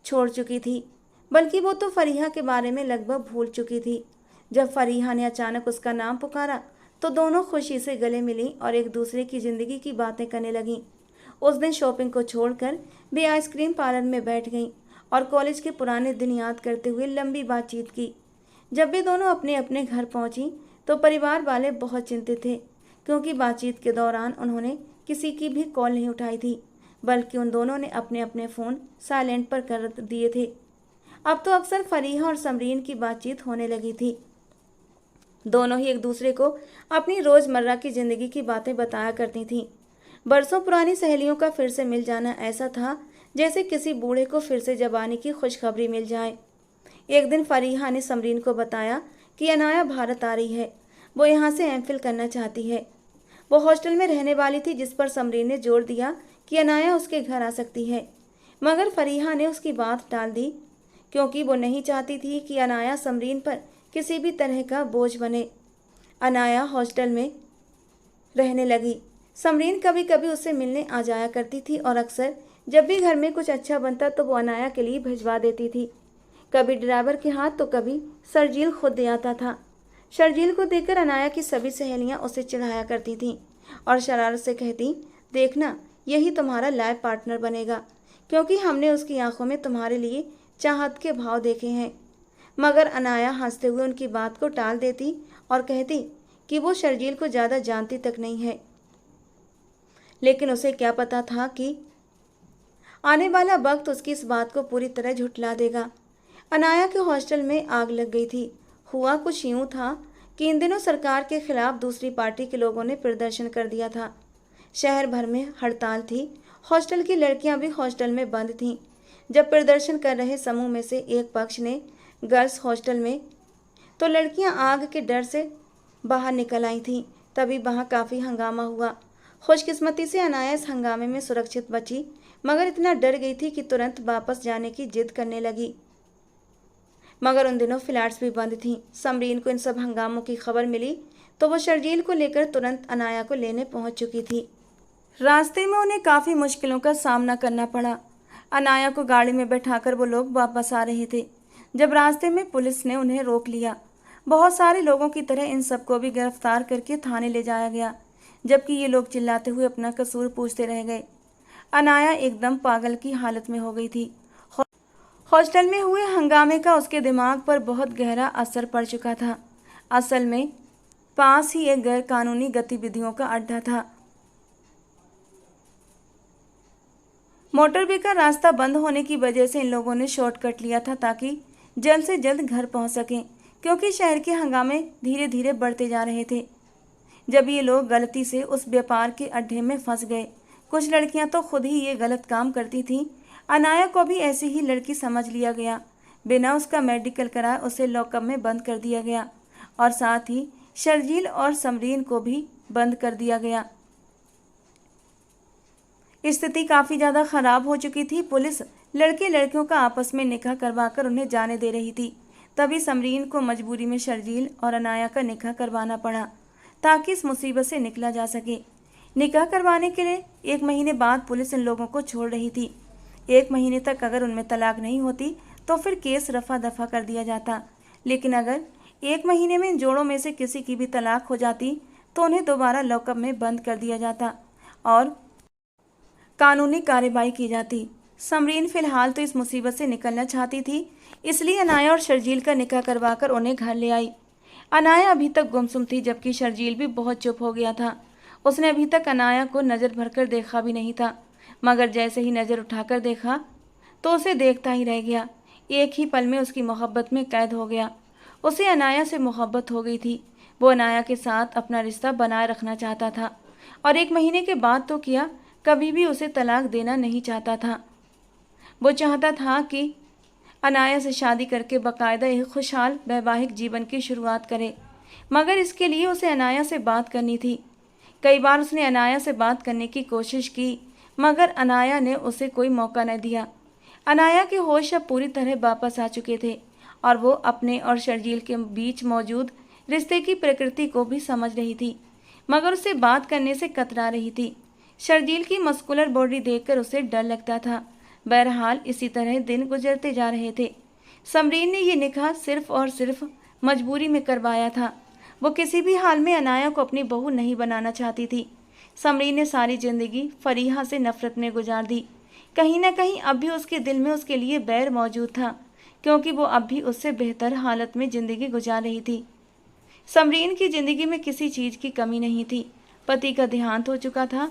छोड़ चुकी थी, बल्कि वो तो फरीहा के बारे में लगभग भूल चुकी थी। जब फरीहा ने अचानक उसका नाम पुकारा तो दोनों खुशी से गले मिली और एक दूसरे की ज़िंदगी की बातें करने लगीं। उस दिन शॉपिंग को छोड़कर वे आइसक्रीम पार्लर में बैठ गईं और कॉलेज के पुराने दिन याद करते हुए लंबी बातचीत की। जब वे दोनों अपने अपने घर पहुंची तो परिवार वाले बहुत चिंतित थे, क्योंकि बातचीत के दौरान उन्होंने किसी की भी कॉल नहीं उठाई थी, बल्कि उन दोनों ने अपने अपने फ़ोन साइलेंट पर कर दिए थे। अब तो अक्सर फरीहा और समरीन की बातचीत होने लगी थी। दोनों ही एक दूसरे को अपनी रोज़मर्रा की ज़िंदगी की बातें बताया करती थीं। बरसों पुरानी सहेलियों का फिर से मिल जाना ऐसा था जैसे किसी बूढ़े को फिर से जवानी की खुशखबरी मिल जाए। एक दिन फरीहा ने समरीन को बताया कि अनाया भारत आ रही है, वो यहाँ से एमफिल करना चाहती है। वो हॉस्टल में रहने वाली थी, जिस पर समरीन ने जोर दिया कि अनाया उसके घर आ सकती है। मगर फरीहा ने उसकी बात टाल दी, क्योंकि वो नहीं चाहती थी कि अनाया समरीन पर किसी भी तरह का बोझ बने। अनाया हॉस्टल में रहने लगी। समरीन कभी कभी उससे मिलने आ जाया करती थी और अक्सर जब भी घर में कुछ अच्छा बनता तो वो अनाया के लिए भिजवा देती थी, कभी ड्राइवर के हाथ तो कभी शर्जील खुद दे आता था। शर्जील को देखकर अनाया की सभी सहेलियां उसे चिढ़ाया करती थीं और शरारत से कहती, देखना यही तुम्हारा लाइफ पार्टनर बनेगा, क्योंकि हमने उसकी आंखों में तुम्हारे लिए चाहत के भाव देखे हैं। मगर अनाया हंसते हुए उनकी बात को टाल देती और कहती कि वो शर्जील को ज़्यादा जानती तक नहीं है। लेकिन उसे क्या पता था कि आने वाला वक्त उसकी इस बात को पूरी तरह झुठला देगा। अनाया के हॉस्टल में आग लग गई थी। हुआ कुछ यूं था कि इन दिनों सरकार के खिलाफ दूसरी पार्टी के लोगों ने प्रदर्शन कर दिया था। शहर भर में हड़ताल थी। हॉस्टल की लड़कियां भी हॉस्टल में बंद थीं। जब प्रदर्शन कर रहे समूह में से एक पक्ष ने गर्ल्स हॉस्टल में, तो लड़कियां आग के डर से बाहर निकल आई थीं। तभी वहां काफ़ी हंगामा हुआ। खुशकिस्मती से अनाया इस हंगामे में सुरक्षित बची, मगर इतना डर गई थी कि तुरंत वापस जाने की जिद करने लगी। मगर उन दिनों फ्लैट्स भी बंद थीं। समरीन को इन सब हंगामों की खबर मिली तो वो शर्जील को लेकर तुरंत अनाया को लेने पहुंच चुकी थी। रास्ते में उन्हें काफ़ी मुश्किलों का सामना करना पड़ा। अनाया को गाड़ी में बैठाकर वो लोग वापस आ रहे थे जब रास्ते में पुलिस ने उन्हें रोक लिया। बहुत सारे लोगों की तरह इन सबको भी गिरफ्तार करके थाने ले जाया गया, जबकि ये लोग चिल्लाते हुए अपना कसूर पूछते रह गए। अनाया एकदम पागल की हालत में हो गई थी। हॉस्टल में हुए हंगामे का उसके दिमाग पर बहुत गहरा असर पड़ चुका था। असल में पास ही एक गैर कानूनी गतिविधियों का अड्डा था। मोटरवे का रास्ता बंद होने की वजह से इन लोगों ने शॉर्टकट लिया था ताकि जल्द से जल्द घर पहुंच सकें, क्योंकि शहर के हंगामे धीरे धीरे बढ़ते जा रहे थे। जब ये लोग गलती से उस व्यापार के अड्डे में फंस गए। कुछ लड़कियां तो खुद ही ये गलत काम करती थीं। अनाया को भी ऐसी ही लड़की समझ लिया गया। बिना उसका मेडिकल कराए उसे लॉकअप में बंद कर दिया गया और साथ ही शर्जील और समरीन को भी बंद कर दिया गया। स्थिति काफ़ी ज़्यादा ख़राब हो चुकी थी। पुलिस लड़के लड़कियों का आपस में निकाह करवाकर उन्हें जाने दे रही थी। तभी समरीन को मजबूरी में शर्जील और अनाया का निकाह करवाना पड़ा ताकि इस मुसीबत से निकला जा सके। निकाह करवाने के लिए 1 महीने बाद पुलिस इन लोगों को छोड़ रही थी। 1 महीने तक अगर उनमें तलाक नहीं होती तो फिर केस रफा दफा कर दिया जाता, लेकिन अगर 1 महीने में इन जोड़ों में से किसी की भी तलाक हो जाती तो उन्हें दोबारा लॉकअप में बंद कर दिया जाता और कानूनी कार्रवाई की जाती। समरीन फिलहाल तो इस मुसीबत से निकलना चाहती थी, इसलिए अनाया और शर्जील का निकाह करवाकर उन्हें घर ले आई। अनाया अभी तक गुमसुम थी, जबकि शर्जील भी बहुत चुप हो गया था। उसने अभी तक अनाया को नज़र भरकर देखा भी नहीं था, मगर जैसे ही नज़र उठाकर देखा तो उसे देखता ही रह गया। एक ही पल में उसकी मोहब्बत में कैद हो गया। उसे अनाया से मोहब्बत हो गई थी। वो अनाया के साथ अपना रिश्ता बनाए रखना चाहता था और 1 महीने के बाद तो क्या, कभी भी उसे तलाक देना नहीं चाहता था। वो चाहता था कि अनाया से शादी करके बाकायदा एक खुशहाल वैवाहिक जीवन की शुरुआत करे, मगर इसके लिए उसे अनाया से बात करनी थी। कई बार उसने अनाया से बात करने की कोशिश की, मगर अनाया ने उसे कोई मौका न दिया। अनाया के होश अब पूरी तरह वापस आ चुके थे और वो अपने और शर्जील के बीच मौजूद रिश्ते की प्रकृति को भी समझ रही थी, मगर उसे बात करने से कतरा रही थी। शर्जील की मस्कुलर बॉडी देखकर उसे डर लगता था। बहरहाल इसी तरह दिन गुजरते जा रहे थे। समरीन ने ये निकाह सिर्फ और सिर्फ मजबूरी में करवाया था। वो किसी भी हाल में अनाया को अपनी बहू नहीं बनाना चाहती थी। समरीन ने सारी जिंदगी फरीहा से नफरत में गुजार दी। कहीं ना कहीं अब भी उसके दिल में उसके लिए बैर मौजूद था, क्योंकि वो अब भी उससे बेहतर हालत में ज़िंदगी गुजार रही थी। समरीन की ज़िंदगी में किसी चीज़ की कमी नहीं थी। पति का देहांत हो चुका था,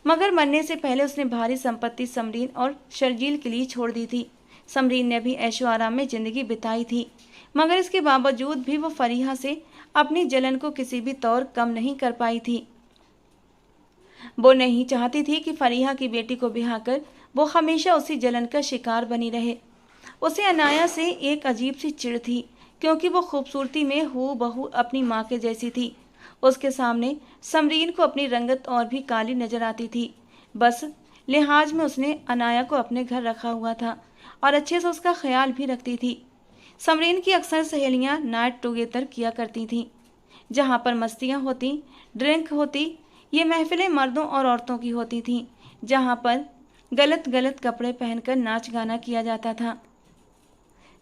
मगर मरने से पहले उसने भारी संपत्ति समरीन और शर्जील के लिए छोड़ दी थी। समरीन ने भी ऐशो आराम में ज़िंदगी बिताई थी, मगर इसके बावजूद भी वो फरीहा से अपनी जलन को किसी भी तौर कम नहीं कर पाई थी। वो नहीं चाहती थी कि फरीहा की बेटी को ब्याहकर वो हमेशा उसी जलन का शिकार बनी रहे। उसे अनाया से एक अजीब सी चिढ़ थी, क्योंकि वो खूबसूरती में हूबहू अपनी माँ के जैसी थी। उसके सामने समरीन को अपनी रंगत और भी काली नजर आती थी। बस लिहाज में उसने अनाया को अपने घर रखा हुआ था और अच्छे से उसका ख्याल भी रखती थी। समरीन की अक्सर सहेलियां नाइट टुगेदर किया करती थीं, जहां पर मस्तियां होती, ड्रिंक होती। ये महफिलें मर्दों और औरतों की होती थीं, जहां पर गलत गलत कपड़े पहनकर नाच गाना किया जाता था।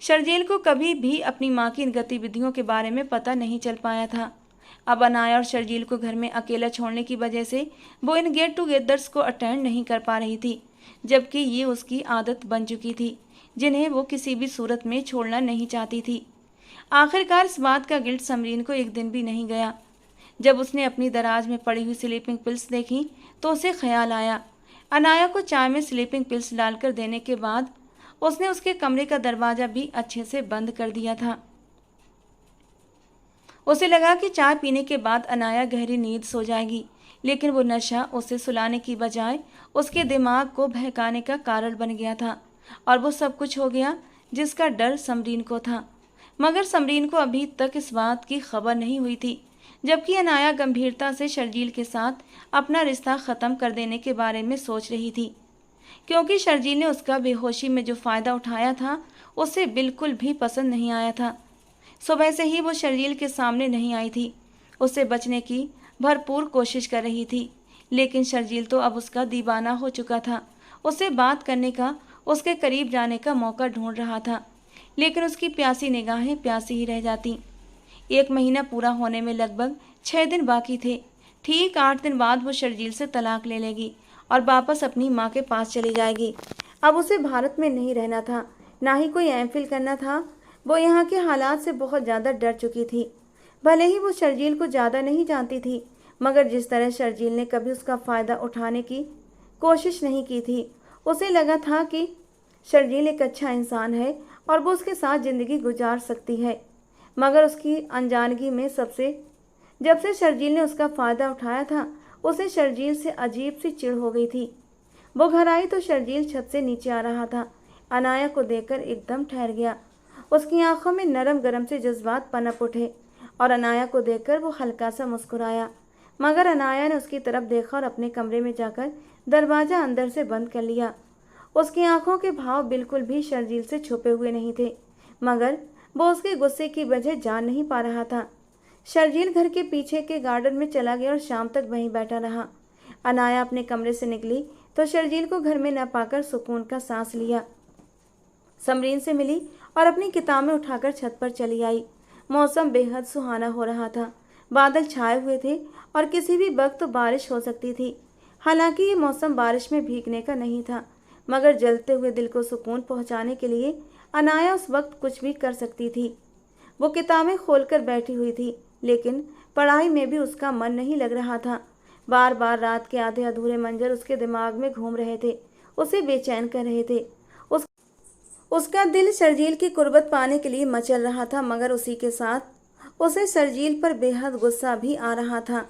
शर्जील को कभी भी अपनी माँ की इन गतिविधियों के बारे में पता नहीं चल पाया था। अब अनाया और शर्जील को घर में अकेला छोड़ने की वजह से वो इन गेट टुगेदर्स को अटेंड नहीं कर पा रही थी, जबकि ये उसकी आदत बन चुकी थी, जिन्हें वो किसी भी सूरत में छोड़ना नहीं चाहती थी। आखिरकार इस बात का गिल्ट समरीन को एक दिन भी नहीं गया। जब उसने अपनी दराज में पड़ी हुई स्लीपिंग पिल्स देखी तो उसे ख्याल आया। अनाया को चाय में स्लीपिंग पिल्स डालकर देने के बाद उसने उसके कमरे का दरवाजा भी अच्छे से बंद कर दिया था। उसे लगा कि चाय पीने के बाद अनाया गहरी नींद सो जाएगी, लेकिन वो नशा उसे सुलाने की बजाय उसके दिमाग को बहकाने का कारण बन गया था और वो सब कुछ हो गया जिसका डर समरीन को था। मगर समरीन को अभी तक इस बात की खबर नहीं हुई थी, जबकि अनाया गंभीरता से शर्जील के साथ अपना रिश्ता ख़त्म कर देने के बारे में सोच रही थी, क्योंकि शर्जील ने उसका बेहोशी में जो फ़ायदा उठाया था उसे बिल्कुल भी पसंद नहीं आया था। सुबह से ही वो शर्जील के सामने नहीं आई थी, उससे बचने की भरपूर कोशिश कर रही थी, लेकिन शर्जील तो अब उसका दीवाना हो चुका था। उससे बात करने का, उसके करीब जाने का मौका ढूंढ रहा था, लेकिन उसकी प्यासी निगाहें प्यासी ही रह जाती। 1 महीना पूरा होने में लगभग 6 दिन बाकी थे। ठीक 8 दिन बाद वो शर्जील से तलाक ले लेगी और वापस अपनी माँ के पास चली जाएगी। अब उसे भारत में नहीं रहना था, ना ही कोई एमफिल करना था। वो यहाँ के हालात से बहुत ज़्यादा डर चुकी थी। भले ही वो शर्जील को ज़्यादा नहीं जानती थी, मगर जिस तरह शर्जील ने कभी उसका फ़ायदा उठाने की कोशिश नहीं की थी, उसे लगा था कि शर्जील एक अच्छा इंसान है और वो उसके साथ ज़िंदगी गुजार सकती है। मगर उसकी अनजानगी में जब से शर्जील ने उसका फ़ायदा उठाया था, उसे शर्जील से अजीब सी चिढ़ हो गई थी। वो घर आई तो शर्जील छत से नीचे आ रहा था। अनाया को देखकर एकदम ठहर गया। उसकी आंखों में नरम गरम से जज्बात पनप उठे और अनाया को देखकर वो हल्का सा मुस्कुराया। मगर अनाया ने उसकी तरफ देखा और अपने कमरे में जाकर दरवाज़ा अंदर से बंद कर लिया। उसकी आंखों के भाव बिल्कुल भी शर्जील से छुपे हुए नहीं थे, मगर वो उसके गुस्से की वजह जान नहीं पा रहा था। शर्जील घर के पीछे के गार्डन में चला गया और शाम तक वहीं बैठा रहा। अनाया अपने कमरे से निकली तो शर्जील को घर में न पाकर सुकून का सांस लिया। समरीन से मिली और अपनी किताबें उठाकर छत पर चली आई। मौसम बेहद सुहाना हो रहा था। बादल छाए हुए थे और किसी भी वक्त तो बारिश हो सकती थी। हालांकि ये मौसम बारिश में भीगने का नहीं था, मगर जलते हुए दिल को सुकून पहुंचाने के लिए अनाया उस वक्त कुछ भी कर सकती थी। वो किताबें खोलकर बैठी हुई थी, लेकिन पढ़ाई में भी उसका मन नहीं लग रहा था। बार बार रात के आधे अधूरे मंजर उसके दिमाग में घूम रहे थे, उसे बेचैन कर रहे थे। उसका दिल शर्जील की कुर्बत पाने के लिए मचल रहा था, मगर उसी के साथ उसे शर्जील पर बेहद गुस्सा भी आ रहा था,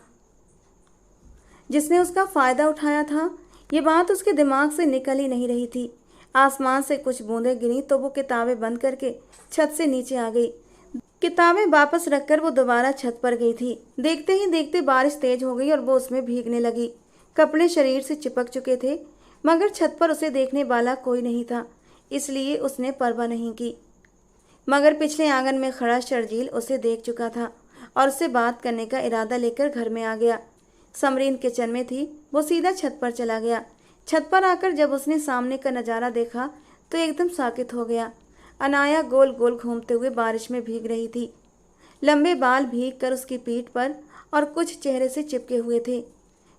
जिसने उसका फ़ायदा उठाया था। ये बात उसके दिमाग से निकल ही नहीं रही थी। आसमान से कुछ बूंदें गिरी तो वो किताबें बंद करके छत से नीचे आ गई। किताबें वापस रखकर वो दोबारा छत पर गई थी। देखते ही देखते बारिश तेज हो गई और वो उसमें भीगने लगी। कपड़े शरीर से चिपक चुके थे, मगर छत पर उसे देखने वाला कोई नहीं था, इसलिए उसने परवाह नहीं की। मगर पिछले आंगन में खड़ा शर्जील उसे देख चुका था और उससे बात करने का इरादा लेकर घर में आ गया। समरीन किचन में थी, वो सीधा छत पर चला गया। छत पर आकर जब उसने सामने का नज़ारा देखा तो एकदम साकित हो गया। अनाया गोल गोल घूमते हुए बारिश में भीग रही थी। लंबे बाल भीग कर उसकी पीठ पर और कुछ चेहरे से चिपके हुए थे।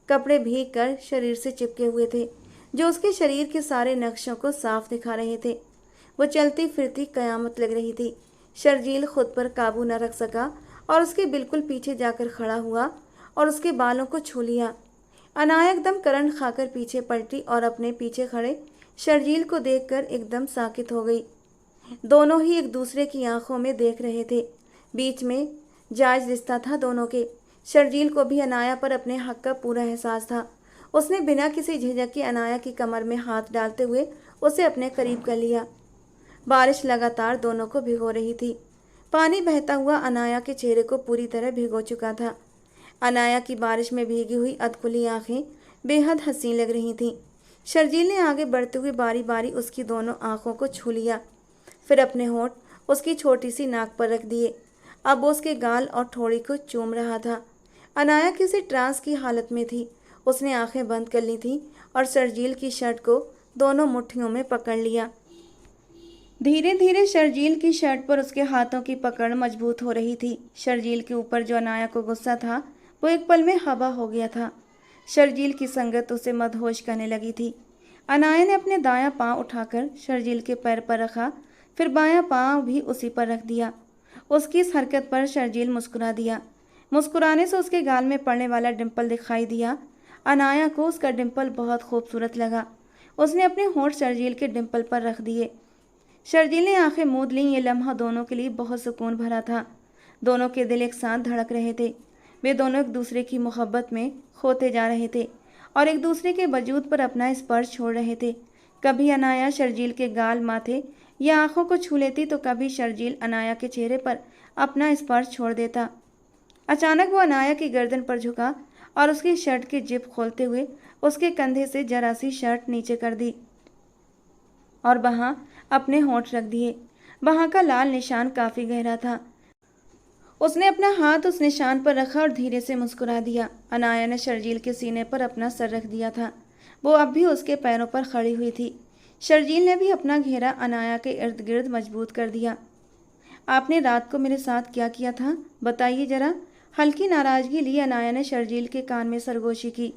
कपड़े भीग कर शरीर से चिपके हुए थे, जो उसके शरीर के सारे नक्शों को साफ दिखा रहे थे। वो चलती फिरती कयामत लग रही थी। शर्जील खुद पर काबू न रख सका और उसके बिल्कुल पीछे जाकर खड़ा हुआ और उसके बालों को छू लिया। अनाया एकदम करंट खाकर पीछे पलटी और अपने पीछे खड़े शर्जील को देखकर एकदम साकित हो गई। दोनों ही एक दूसरे की आंखों में देख रहे थे। बीच में जायज रिश्ता था दोनों के। शर्जील को भी अनाया पर अपने हक का पूरा एहसास था। उसने बिना किसी झिझक के अनाया की कमर में हाथ डालते हुए उसे अपने करीब कर लिया। बारिश लगातार दोनों को भिगो रही थी। पानी बहता हुआ अनाया के चेहरे को पूरी तरह भिगो चुका था। अनाया की बारिश में भीगी हुई अधखुली आंखें बेहद हसीन लग रही थीं। शर्जील ने आगे बढ़ते हुए बारी बारी उसकी दोनों आंखों को छू लिया, फिर अपने होंठ उसकी छोटी सी नाक पर रख दिए। अब वो उसके गाल और ठोड़ी को चूम रहा था। अनाया किसी ट्रांस की हालत में थी। उसने आंखें बंद कर ली थी और शर्जील की शर्ट को दोनों मुट्ठियों में पकड़ लिया। धीरे धीरे शर्जील की शर्ट पर उसके हाथों की पकड़ मजबूत हो रही थी। शर्जील के ऊपर जो अनाया को गुस्सा था वो एक पल में हवा हो गया था। शर्जील की संगत उसे मदहोश करने लगी थी। अनाया ने अपने दायां पांव उठाकर शर्जील के पैर पर रखा, फिर बायां पांव भी उसी पर रख दिया। उसकी इस हरकत पर शर्जील मुस्कुरा दिया। मुस्कुराने से उसके गाल में पड़ने वाला डिंपल दिखाई दिया। अनाया को उसका डिंपल बहुत खूबसूरत लगा। उसने अपने होंठ शर्जील के डिंपल पर रख दिए। शर्जील ने आंखें मूंद लीं। ये लम्हा दोनों के लिए बहुत सुकून भरा था। दोनों के दिल एक साथ धड़क रहे थे। वे दोनों एक दूसरे की मोहब्बत में खोते जा रहे थे और एक दूसरे के वजूद पर अपना स्पर्श छोड़ रहे थे। कभी अनाया शर्जील के गाल, माथे या आंखों को छू लेती तो कभी शर्जील अनाया के चेहरे पर अपना स्पर्श छोड़ देता। अचानक वो अनाया की गर्दन पर झुका और उसकी शर्ट की जिप खोलते हुए उसके कंधे से जरा सी शर्ट नीचे कर दी और वहां अपने होंठ रख दिए। वहां का लाल निशान काफी गहरा था। उसने अपना हाथ उस निशान पर रखा और धीरे से मुस्कुरा दिया। अनाया ने शर्जील के सीने पर अपना सर रख दिया था। वो अब भी उसके पैरों पर खड़ी हुई थी। शर्जील ने भी अपना घेरा अनाया के इर्द गिर्द मजबूत कर दिया। आपने रात को मेरे साथ क्या किया था, बताइए जरा। हल्की नाराजगी लिए अनाया ने शर्जील के कान में सरगोशी की।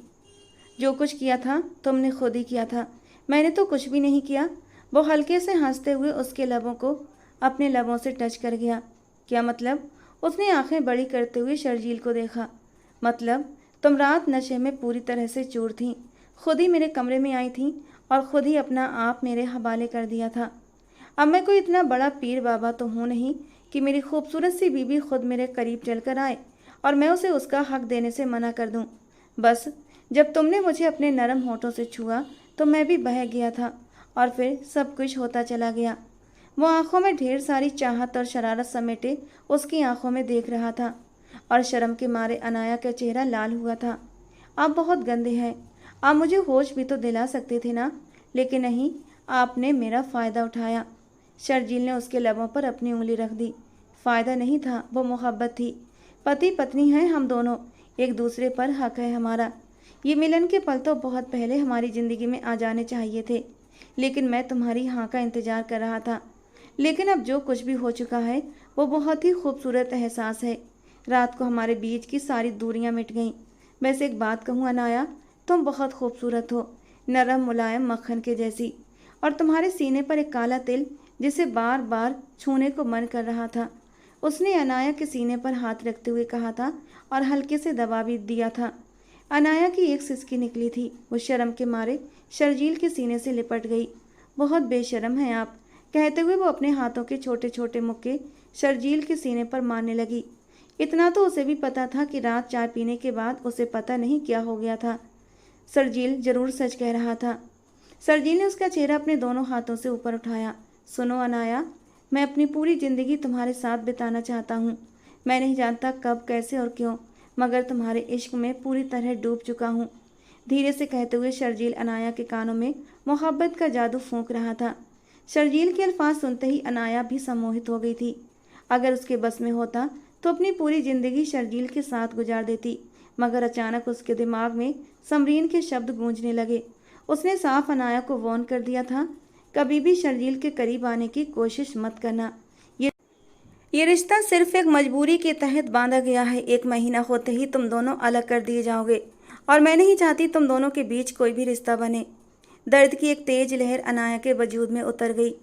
जो कुछ किया था तुमने खुद ही किया था, मैंने तो कुछ भी नहीं किया। वो हल्के से हंसते हुए उसके लबों को अपने लबों से टच कर गया। क्या मतलब? उसने आंखें बड़ी करते हुए शर्जील को देखा। मतलब तुम रात नशे में पूरी तरह से चूर थीं, खुद ही मेरे कमरे में आई थीं और खुद ही अपना आप मेरे हवाले कर दिया था। अब मैं कोई इतना बड़ा पीर बाबा तो हूँ नहीं कि मेरी खूबसूरत सी बीबी खुद मेरे करीब चलकर आए और मैं उसे उसका हक देने से मना कर दूँ। बस जब तुमने मुझे अपने नरम होठों से छुआ तो मैं भी बह गया था और फिर सब कुछ होता चला गया। वो आंखों में ढेर सारी चाहत और शरारत समेटे उसकी आंखों में देख रहा था और शर्म के मारे अनाया का चेहरा लाल हुआ था। आप बहुत गंदे हैं, आप मुझे होश भी तो दिला सकते थे ना, लेकिन नहीं, आपने मेरा फ़ायदा उठाया। शर्जील ने उसके लबों पर अपनी उंगली रख दी। फ़ायदा नहीं था, वो मोहब्बत थी। पति पत्नी हैं हम दोनों, एक दूसरे पर हक है हमारा। ये मिलन के पल तो बहुत पहले हमारी ज़िंदगी में आ जाने चाहिए थे, लेकिन मैं तुम्हारी हाँ का इंतज़ार कर रहा था। लेकिन अब जो कुछ भी हो चुका है वो बहुत ही खूबसूरत एहसास है। रात को हमारे बीच की सारी दूरियां मिट गईं। वैसे एक बात कहूँ अनाया, तुम बहुत खूबसूरत हो, नरम मुलायम मक्खन के जैसी, और तुम्हारे सीने पर एक काला तिल जिसे बार बार छूने को मन कर रहा था। उसने अनाया के सीने पर हाथ रखते हुए कहा था और हल्के से दबा भी दिया था। अनाया की एक सिसकी निकली थी। वो शर्म के मारे शर्जील के सीने से लिपट गई। बहुत बेशर्म हैं आप, कहते हुए वो अपने हाथों के छोटे छोटे मुक्के शर्जील के सीने पर मारने लगी। इतना तो उसे भी पता था कि रात चाय पीने के बाद उसे पता नहीं क्या हो गया था। शर्जील जरूर सच कह रहा था। शर्जील ने उसका चेहरा अपने दोनों हाथों से ऊपर उठाया। सुनो अनाया, मैं अपनी पूरी जिंदगी तुम्हारे साथ बिताना चाहता हूँ। मैं नहीं जानता कब, कैसे और क्यों, मगर तुम्हारे इश्क में पूरी तरह डूब चुका हूँ। धीरे से कहते हुए शर्जील अनाया के कानों में मोहब्बत का जादू फूंक रहा था। शर्जील के अल्फाज सुनते ही अनाया भी सम्मोहित हो गई थी। अगर उसके बस में होता तो अपनी पूरी जिंदगी शर्जील के साथ गुजार देती, मगर अचानक उसके दिमाग में समरीन के शब्द गूंजने लगे। उसने साफ अनाया को वार्न कर दिया था, कभी भी शर्जील के करीब आने की कोशिश मत करना। ये रिश्ता सिर्फ एक मजबूरी के तहत बांधा गया है। 1 महीना होते ही तुम दोनों अलग कर दिए जाओगे और मैं नहीं चाहती तुम दोनों के बीच कोई भी रिश्ता बने। दर्द की एक तेज लहर अनाया के वजूद में उतर गई।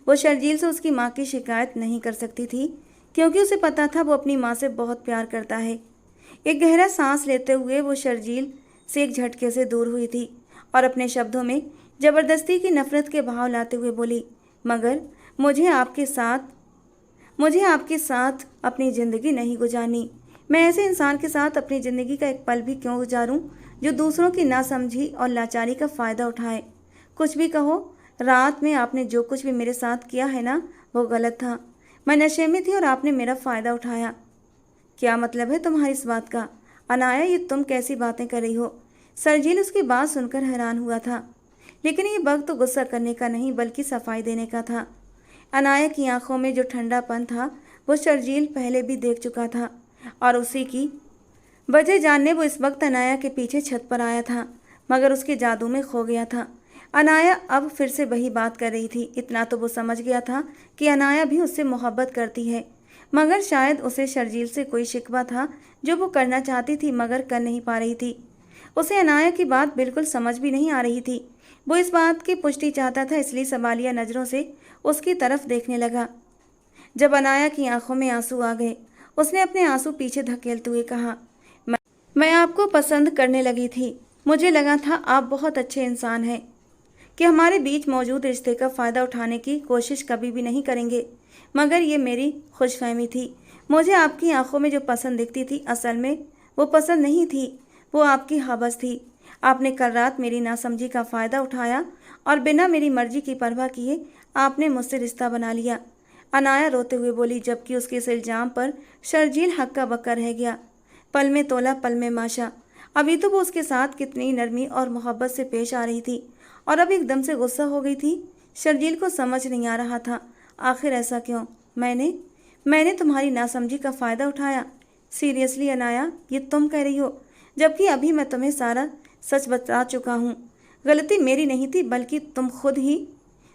वो शर्जील से उसकी माँ की शिकायत नहीं कर सकती थी, क्योंकि उसे पता था वो अपनी माँ से बहुत प्यार करता है। एक गहरा सांस लेते हुए वो शर्जील से एक झटके से दूर हुई थी और अपने शब्दों में ज़बरदस्ती की नफरत के भाव लाते हुए बोली, मगर मुझे आपके साथ अपनी ज़िंदगी नहीं गुजारनी। मैं ऐसे इंसान के साथ अपनी ज़िंदगी का एक पल भी क्यों गुजारूं जो दूसरों की नासमझी और लाचारी का फ़ायदा उठाए। कुछ भी कहो, रात में आपने जो कुछ भी मेरे साथ किया है ना, वो गलत था। मैं नशे में थी और आपने मेरा फ़ायदा उठाया। क्या मतलब है तुम्हारी इस बात का? अनाया, ये तुम कैसी बातें कर रही हो? शर्जील उसकी बात सुनकर हैरान हुआ था, लेकिन ये वक्त तो गुस्सा करने का नहीं बल्कि सफाई देने का था। अनाया की आंखों में जो ठंडापन था वो शर्जील पहले भी देख चुका था और उसी की वजह जानने वो इस वक्त अनाया के पीछे छत पर आया था, मगर उसके जादू में खो गया था। अनाया अब फिर से वही बात कर रही थी। इतना तो वो समझ गया था कि अनाया भी उससे मोहब्बत करती है, मगर शायद उसे शर्जील से कोई शिकवा था जो वो करना चाहती थी मगर कर नहीं पा रही थी। उसे अनाया की बात बिल्कुल समझ भी नहीं आ रही थी। वो इस बात की पुष्टि चाहता था, इसलिए सवालिया नज़रों से उसकी तरफ देखने लगा। जब अनाया की आंखों में आंसू आ गए, उसने अपने आंसू पीछे धकेलते हुए कहा, मैं आपको पसंद करने लगी थी। मुझे लगा था आप बहुत अच्छे इंसान हैं कि हमारे बीच मौजूद रिश्ते का फ़ायदा उठाने की कोशिश कभी भी नहीं करेंगे, मगर ये मेरी खुशफहमी थी। मुझे आपकी आंखों में जो पसंद दिखती थी असल में वो पसंद नहीं थी, वो आपकी हवस थी। आपने कल रात मेरी नासमझी का फ़ायदा उठाया और बिना मेरी मर्जी की परवाह किए आपने मुझसे रिश्ता बना लिया। अनाया रोते हुए बोली, जबकि उसके इस इल्ज़ाम पर शर्जील हक्का बक्का रह गया। पल में तोला पल में माशा। अभी तो वो उसके साथ कितनी नरमी और मोहब्बत से पेश आ रही थी और अब एकदम से गुस्सा हो गई थी। शर्जील को समझ नहीं आ रहा था आखिर ऐसा क्यों। मैंने तुम्हारी नासमझी का फ़ायदा उठाया? सीरियसली अनाया, ये तुम कह रही हो, जबकि अभी मैं तुम्हें सारा सच बता चुका हूँ। गलती मेरी नहीं थी बल्कि तुम खुद ही।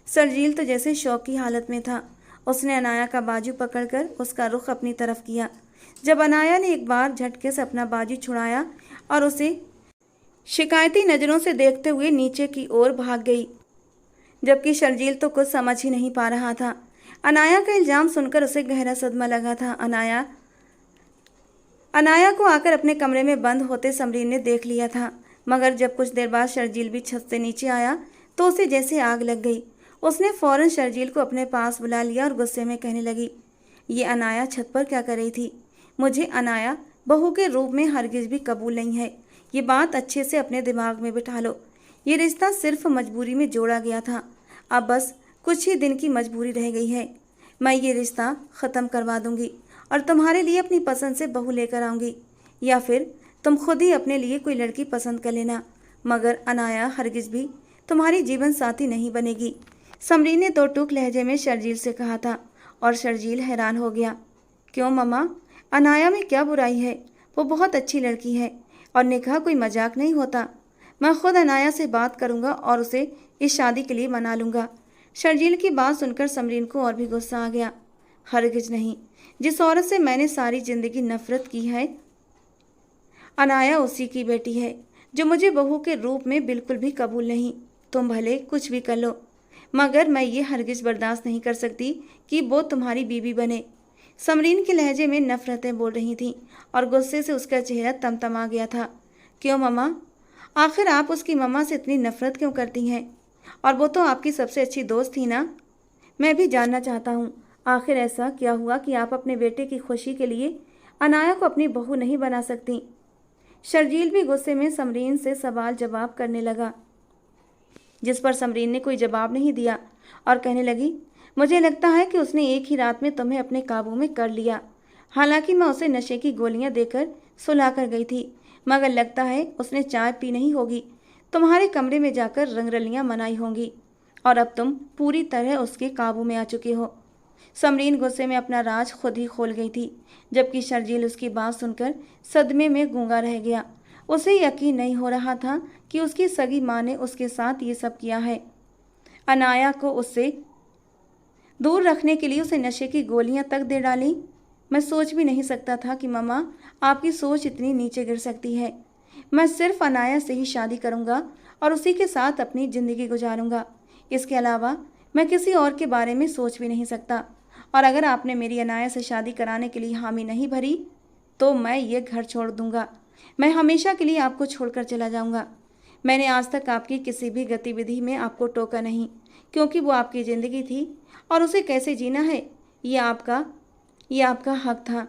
शर्जील तो जैसे शौक की हालत में था। उसने अनाया का बाजू पकड़कर उसका रुख अपनी तरफ किया। जब अनाया ने एक बार झटके से अपना बाजू छुड़ाया और उसे शिकायती नज़रों से देखते हुए नीचे की ओर भाग गई, जबकि शर्जील तो कुछ समझ ही नहीं पा रहा था। अनाया का इल्ज़ाम सुनकर उसे गहरा सदमा लगा था। अनाया को आकर अपने कमरे में बंद होते समरीन ने देख लिया था, मगर जब कुछ देर बाद शर्जील भी छत से नीचे आया तो उसे जैसे आग लग गई। उसने फ़ौरन शर्जील को अपने पास बुला लिया और गुस्से में कहने लगी, ये अनाया छत पर क्या कर रही थी? मुझे अनाया बहू के रूप में हरगिज़ भी कबूल नहीं है। ये बात अच्छे से अपने दिमाग में बिठा लो। ये रिश्ता सिर्फ मजबूरी में जोड़ा गया था, अब बस कुछ ही दिन की मजबूरी रह गई है। मैं ये रिश्ता ख़त्म करवा दूंगी और तुम्हारे लिए अपनी पसंद से बहू लेकर आऊँगी, या फिर तुम खुद ही अपने लिए कोई लड़की पसंद कर लेना, मगर अनाया हरगिज़ भी तुम्हारी जीवन साथी नहीं बनेगी। समरीन ने दो टूक लहजे में शर्जील से कहा था और शर्जील हैरान हो गया। क्यों मम्मा, अनाया में क्या बुराई है? वो बहुत अच्छी लड़की है और निकाह कोई मजाक नहीं होता। मैं खुद अनाया से बात करूंगा और उसे इस शादी के लिए मना लूँगा। शर्जील की बात सुनकर समरीन को और भी गुस्सा आ गया। हरगिज़ नहीं, जिस औरत से मैंने सारी ज़िंदगी नफरत की है, अनाया उसी की बेटी है जो मुझे बहू के रूप में बिल्कुल भी कबूल नहीं। तुम भले कुछ भी कर लो, मगर मैं ये हरगिज़ बर्दाश्त नहीं कर सकती कि वो तुम्हारी बीवी बने। समरीन के लहजे में नफरतें बोल रही थीं और गुस्से से उसका चेहरा तमतमा गया था। क्यों मम्मा, आखिर आप उसकी मम्मा से इतनी नफरत क्यों करती हैं? और वो तो आपकी सबसे अच्छी दोस्त थी ना। मैं भी जानना चाहता हूँ, आखिर ऐसा क्या हुआ कि आप अपने बेटे की खुशी के लिए अनाया को अपनी बहू नहीं बना सकती? शर्जील भी गुस्से में समरीन से सवाल जवाब करने लगा, जिस पर समरीन ने कोई जवाब नहीं दिया और कहने लगी, मुझे लगता है कि उसने एक ही रात में तुम्हें अपने काबू में कर लिया। हालांकि मैं उसे नशे की गोलियां देकर सुला कर गई थी, मगर लगता है उसने चाय पी नहीं होगी, तुम्हारे कमरे में जाकर रंगरलियां मनाई होंगी और अब तुम पूरी तरह उसके काबू में आ चुके हो। समरीन गुस्से में अपना राज खुद ही खोल गई थी, जबकि शर्जील उसकी बात सुनकर सदमे में गूंगा रह गया। उसे यकीन नहीं हो रहा था कि उसकी सगी माँ ने उसके साथ ये सब किया है। अनाया को उससे दूर रखने के लिए उसे नशे की गोलियां तक दे डाली। मैं सोच भी नहीं सकता था कि मम्मा आपकी सोच इतनी नीचे गिर सकती है। मैं सिर्फ अनाया से ही शादी करूंगा और उसी के साथ अपनी ज़िंदगी गुजारूंगा। इसके अलावा मैं किसी और के बारे में सोच भी नहीं सकता। और अगर आपने मेरी अनाया से शादी कराने के लिए हामी नहीं भरी तो मैं ये घर छोड़ दूंगा। मैं हमेशा के लिए आपको छोड़कर चला जाऊंगा। मैंने आज तक आपकी किसी भी गतिविधि में आपको टोका नहीं, क्योंकि वो आपकी ज़िंदगी थी और उसे कैसे जीना है ये आपका हक था,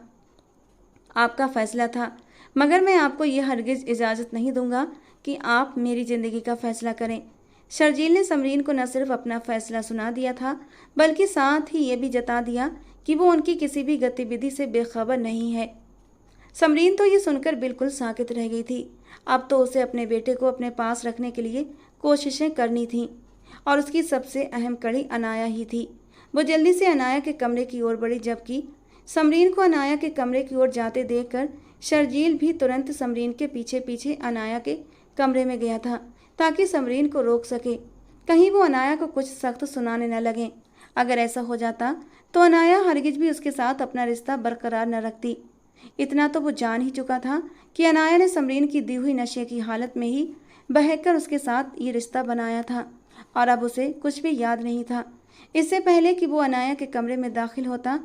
आपका फ़ैसला था। मगर मैं आपको ये हरगिज़ इजाज़त नहीं दूंगा कि आप मेरी ज़िंदगी का फ़ैसला करें। शर्जील ने समरीन को न सिर्फ अपना फ़ैसला सुना दिया था, बल्कि साथ ही ये भी जता दिया कि वो उनकी किसी भी गतिविधि से बेखबर नहीं है। समरीन तो ये सुनकर बिल्कुल साकित रह गई थी। अब तो उसे अपने बेटे को अपने पास रखने के लिए कोशिशें करनी थीं और उसकी सबसे अहम कड़ी अनाया ही थी। वो जल्दी से अनाया के कमरे की ओर बढ़ी, जबकि समरीन को अनाया के कमरे की ओर जाते देखकर शर्जील भी तुरंत समरीन के पीछे पीछे अनाया के कमरे में गया था ताकि समरीन को रोक सके, कहीं वो अनाया को कुछ सख्त सुनाने न लगे। अगर ऐसा हो जाता तो अनाया हरगिज भी उसके साथ अपना रिश्ता बरकरार न रखती। इतना तो वो जान ही चुका था कि अनाया ने समरीन की दी हुई नशे की हालत में ही बहकर उसके साथ ये रिश्ता बनाया था और अब उसे कुछ भी याद नहीं था। इससे पहले कि वो अनाया के कमरे में दाखिल होता,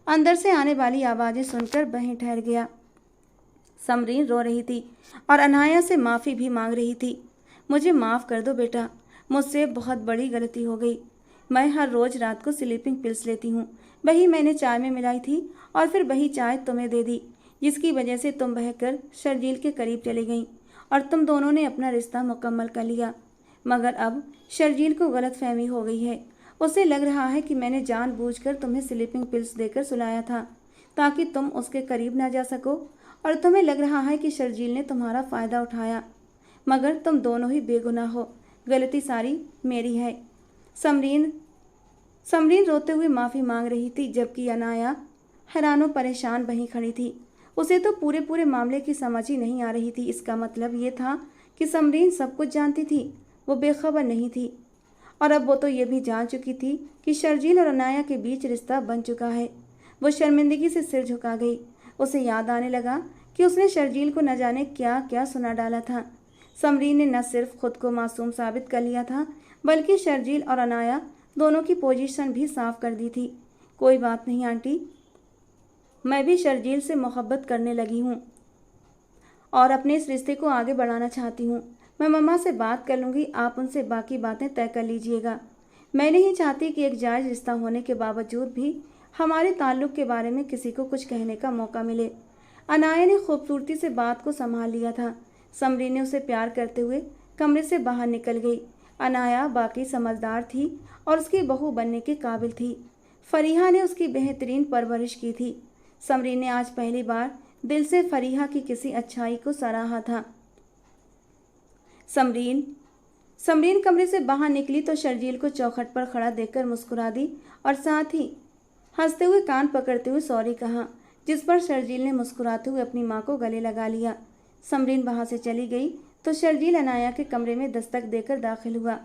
अंदर से आने वाली आवाज़ें सुनकर वहीं ठहर गया। समरीन रो रही थी और अनाया से माफ़ी भी मांग रही थी। मुझे माफ़ कर दो बेटा, मुझसे बहुत बड़ी गलती हो गई। मैं हर रोज़ रात को स्लीपिंग पिल्स लेती हूँ, वही मैंने चाय में मिलाई थी और फिर वही चाय तुम्हें दे दी, जिसकी वजह से तुम बहकर शर्जील के करीब चली गई और तुम दोनों ने अपना रिश्ता मुकम्मल कर लिया। मगर अब शर्जील को गलतफहमी हो गई है। उसे लग रहा है कि मैंने जानबूझकर तुम्हें स्लीपिंग पिल्स देकर सुलाया था ताकि तुम उसके करीब ना जा सको, और तुम्हें लग रहा है कि शर्जील ने तुम्हारा फ़ायदा उठाया, मगर तुम दोनों ही बेगुनाह हो। गलती सारी मेरी है। समरीन रोते हुए माफ़ी मांग रही थी, जबकि अनाया हैरानो परेशान वहीं खड़ी थी। उसे तो पूरे मामले की समझ ही नहीं आ रही थी। इसका मतलब ये था कि समरीन सब कुछ जानती थी, वो बेखबर नहीं थी। और अब वो तो ये भी जान चुकी थी कि शर्जील और अनाया के बीच रिश्ता बन चुका है। वो शर्मिंदगी से सिर झुका गई। उसे याद आने लगा कि उसने शर्जील को न जाने क्या क्या सुना डाला था। समरीन ने न सिर्फ खुद को मासूम साबित कर लिया था, बल्कि शर्जील और अनाया दोनों की पोजीशन भी साफ कर दी थी। कोई बात नहीं आंटी, मैं भी शर्जील से मोहब्बत करने लगी हूँ और अपने इस रिश्ते को आगे बढ़ाना चाहती हूँ। मैं मम्मा से बात कर लूँगी, आप उनसे बाकी बातें तय कर लीजिएगा। मैं नहीं चाहती कि एक जायज़ रिश्ता होने के बावजूद भी हमारे ताल्लुक़ के बारे में किसी को कुछ कहने का मौका मिले। अनाया ने खूबसूरती से बात को संभाल लिया था। समरीन ने उसे प्यार करते हुए कमरे से बाहर निकल गई। अनाया बाकी समझदार थी और उसकी बहू बनने के काबिल थी। फरीहा ने उसकी बेहतरीन परवरिश की थी। समरीन ने आज पहली बार दिल से फरीहा की किसी अच्छाई को सराहा था। समरीन कमरे से बाहर निकली तो शर्जील को चौखट पर खड़ा देखकर मुस्कुरा दी और साथ ही हंसते हुए कान पकड़ते हुए सॉरी कहा, जिस पर शर्जील ने मुस्कुराते हुए अपनी माँ को गले लगा लिया। समरीन वहाँ से चली गई तो शर्जील अनाया के कमरे में दस्तक देकर दाखिल हुआ।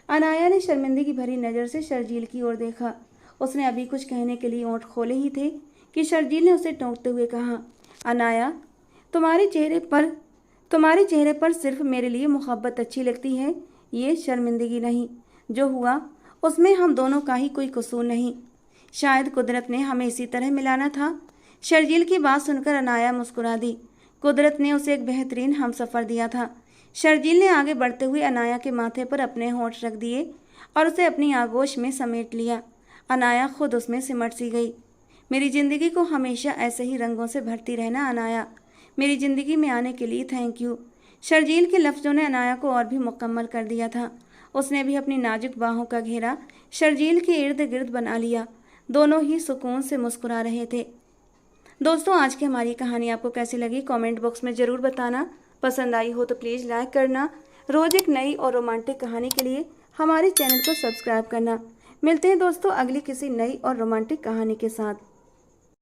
अनाया ने शर्मिंदगी भरी नज़र से शर्जील की ओर देखा। उसने अभी कुछ कहने के लिए ओंठ खोले ही थे कि शर्जील ने उसे टोकते हुए कहा, अनाया, तुम्हारे चेहरे पर सिर्फ मेरे लिए मोहब्बत अच्छी लगती है, ये शर्मिंदगी नहीं। जो हुआ उसमें हम दोनों का ही कोई कसूर नहीं। शायद कुदरत ने हमें इसी तरह मिलाना था। शर्जील की बात सुनकर अनाया मुस्कुरा दी। कुदरत ने उसे एक बेहतरीन हमसफ़र दिया था। शर्जील ने आगे बढ़ते हुए अनाया के माथे पर अपने होंठ रख दिए और उसे अपनी आगोश में समेट लिया। अनाया खुद उसमें सिमट सी गई। मेरी ज़िंदगी को हमेशा ऐसे ही रंगों से भरती रहना अनाया। मेरी ज़िंदगी में आने के लिए थैंक यू। शर्जील के लफ्ज़ों ने अनाया को और भी मुकम्मल कर दिया था। उसने भी अपनी नाजुक बाहों का घेरा शर्जील के इर्द गिर्द बना लिया। दोनों ही सुकून से मुस्कुरा रहे थे। दोस्तों, आज की हमारी कहानी आपको कैसी लगी कमेंट बॉक्स में ज़रूर बताना। पसंद आई हो तो प्लीज़ लाइक करना। रोज़ एक नई और रोमांटिक कहानी के लिए हमारे चैनल को सब्सक्राइब करना। मिलते हैं दोस्तों अगली किसी नई और रोमांटिक कहानी के साथ।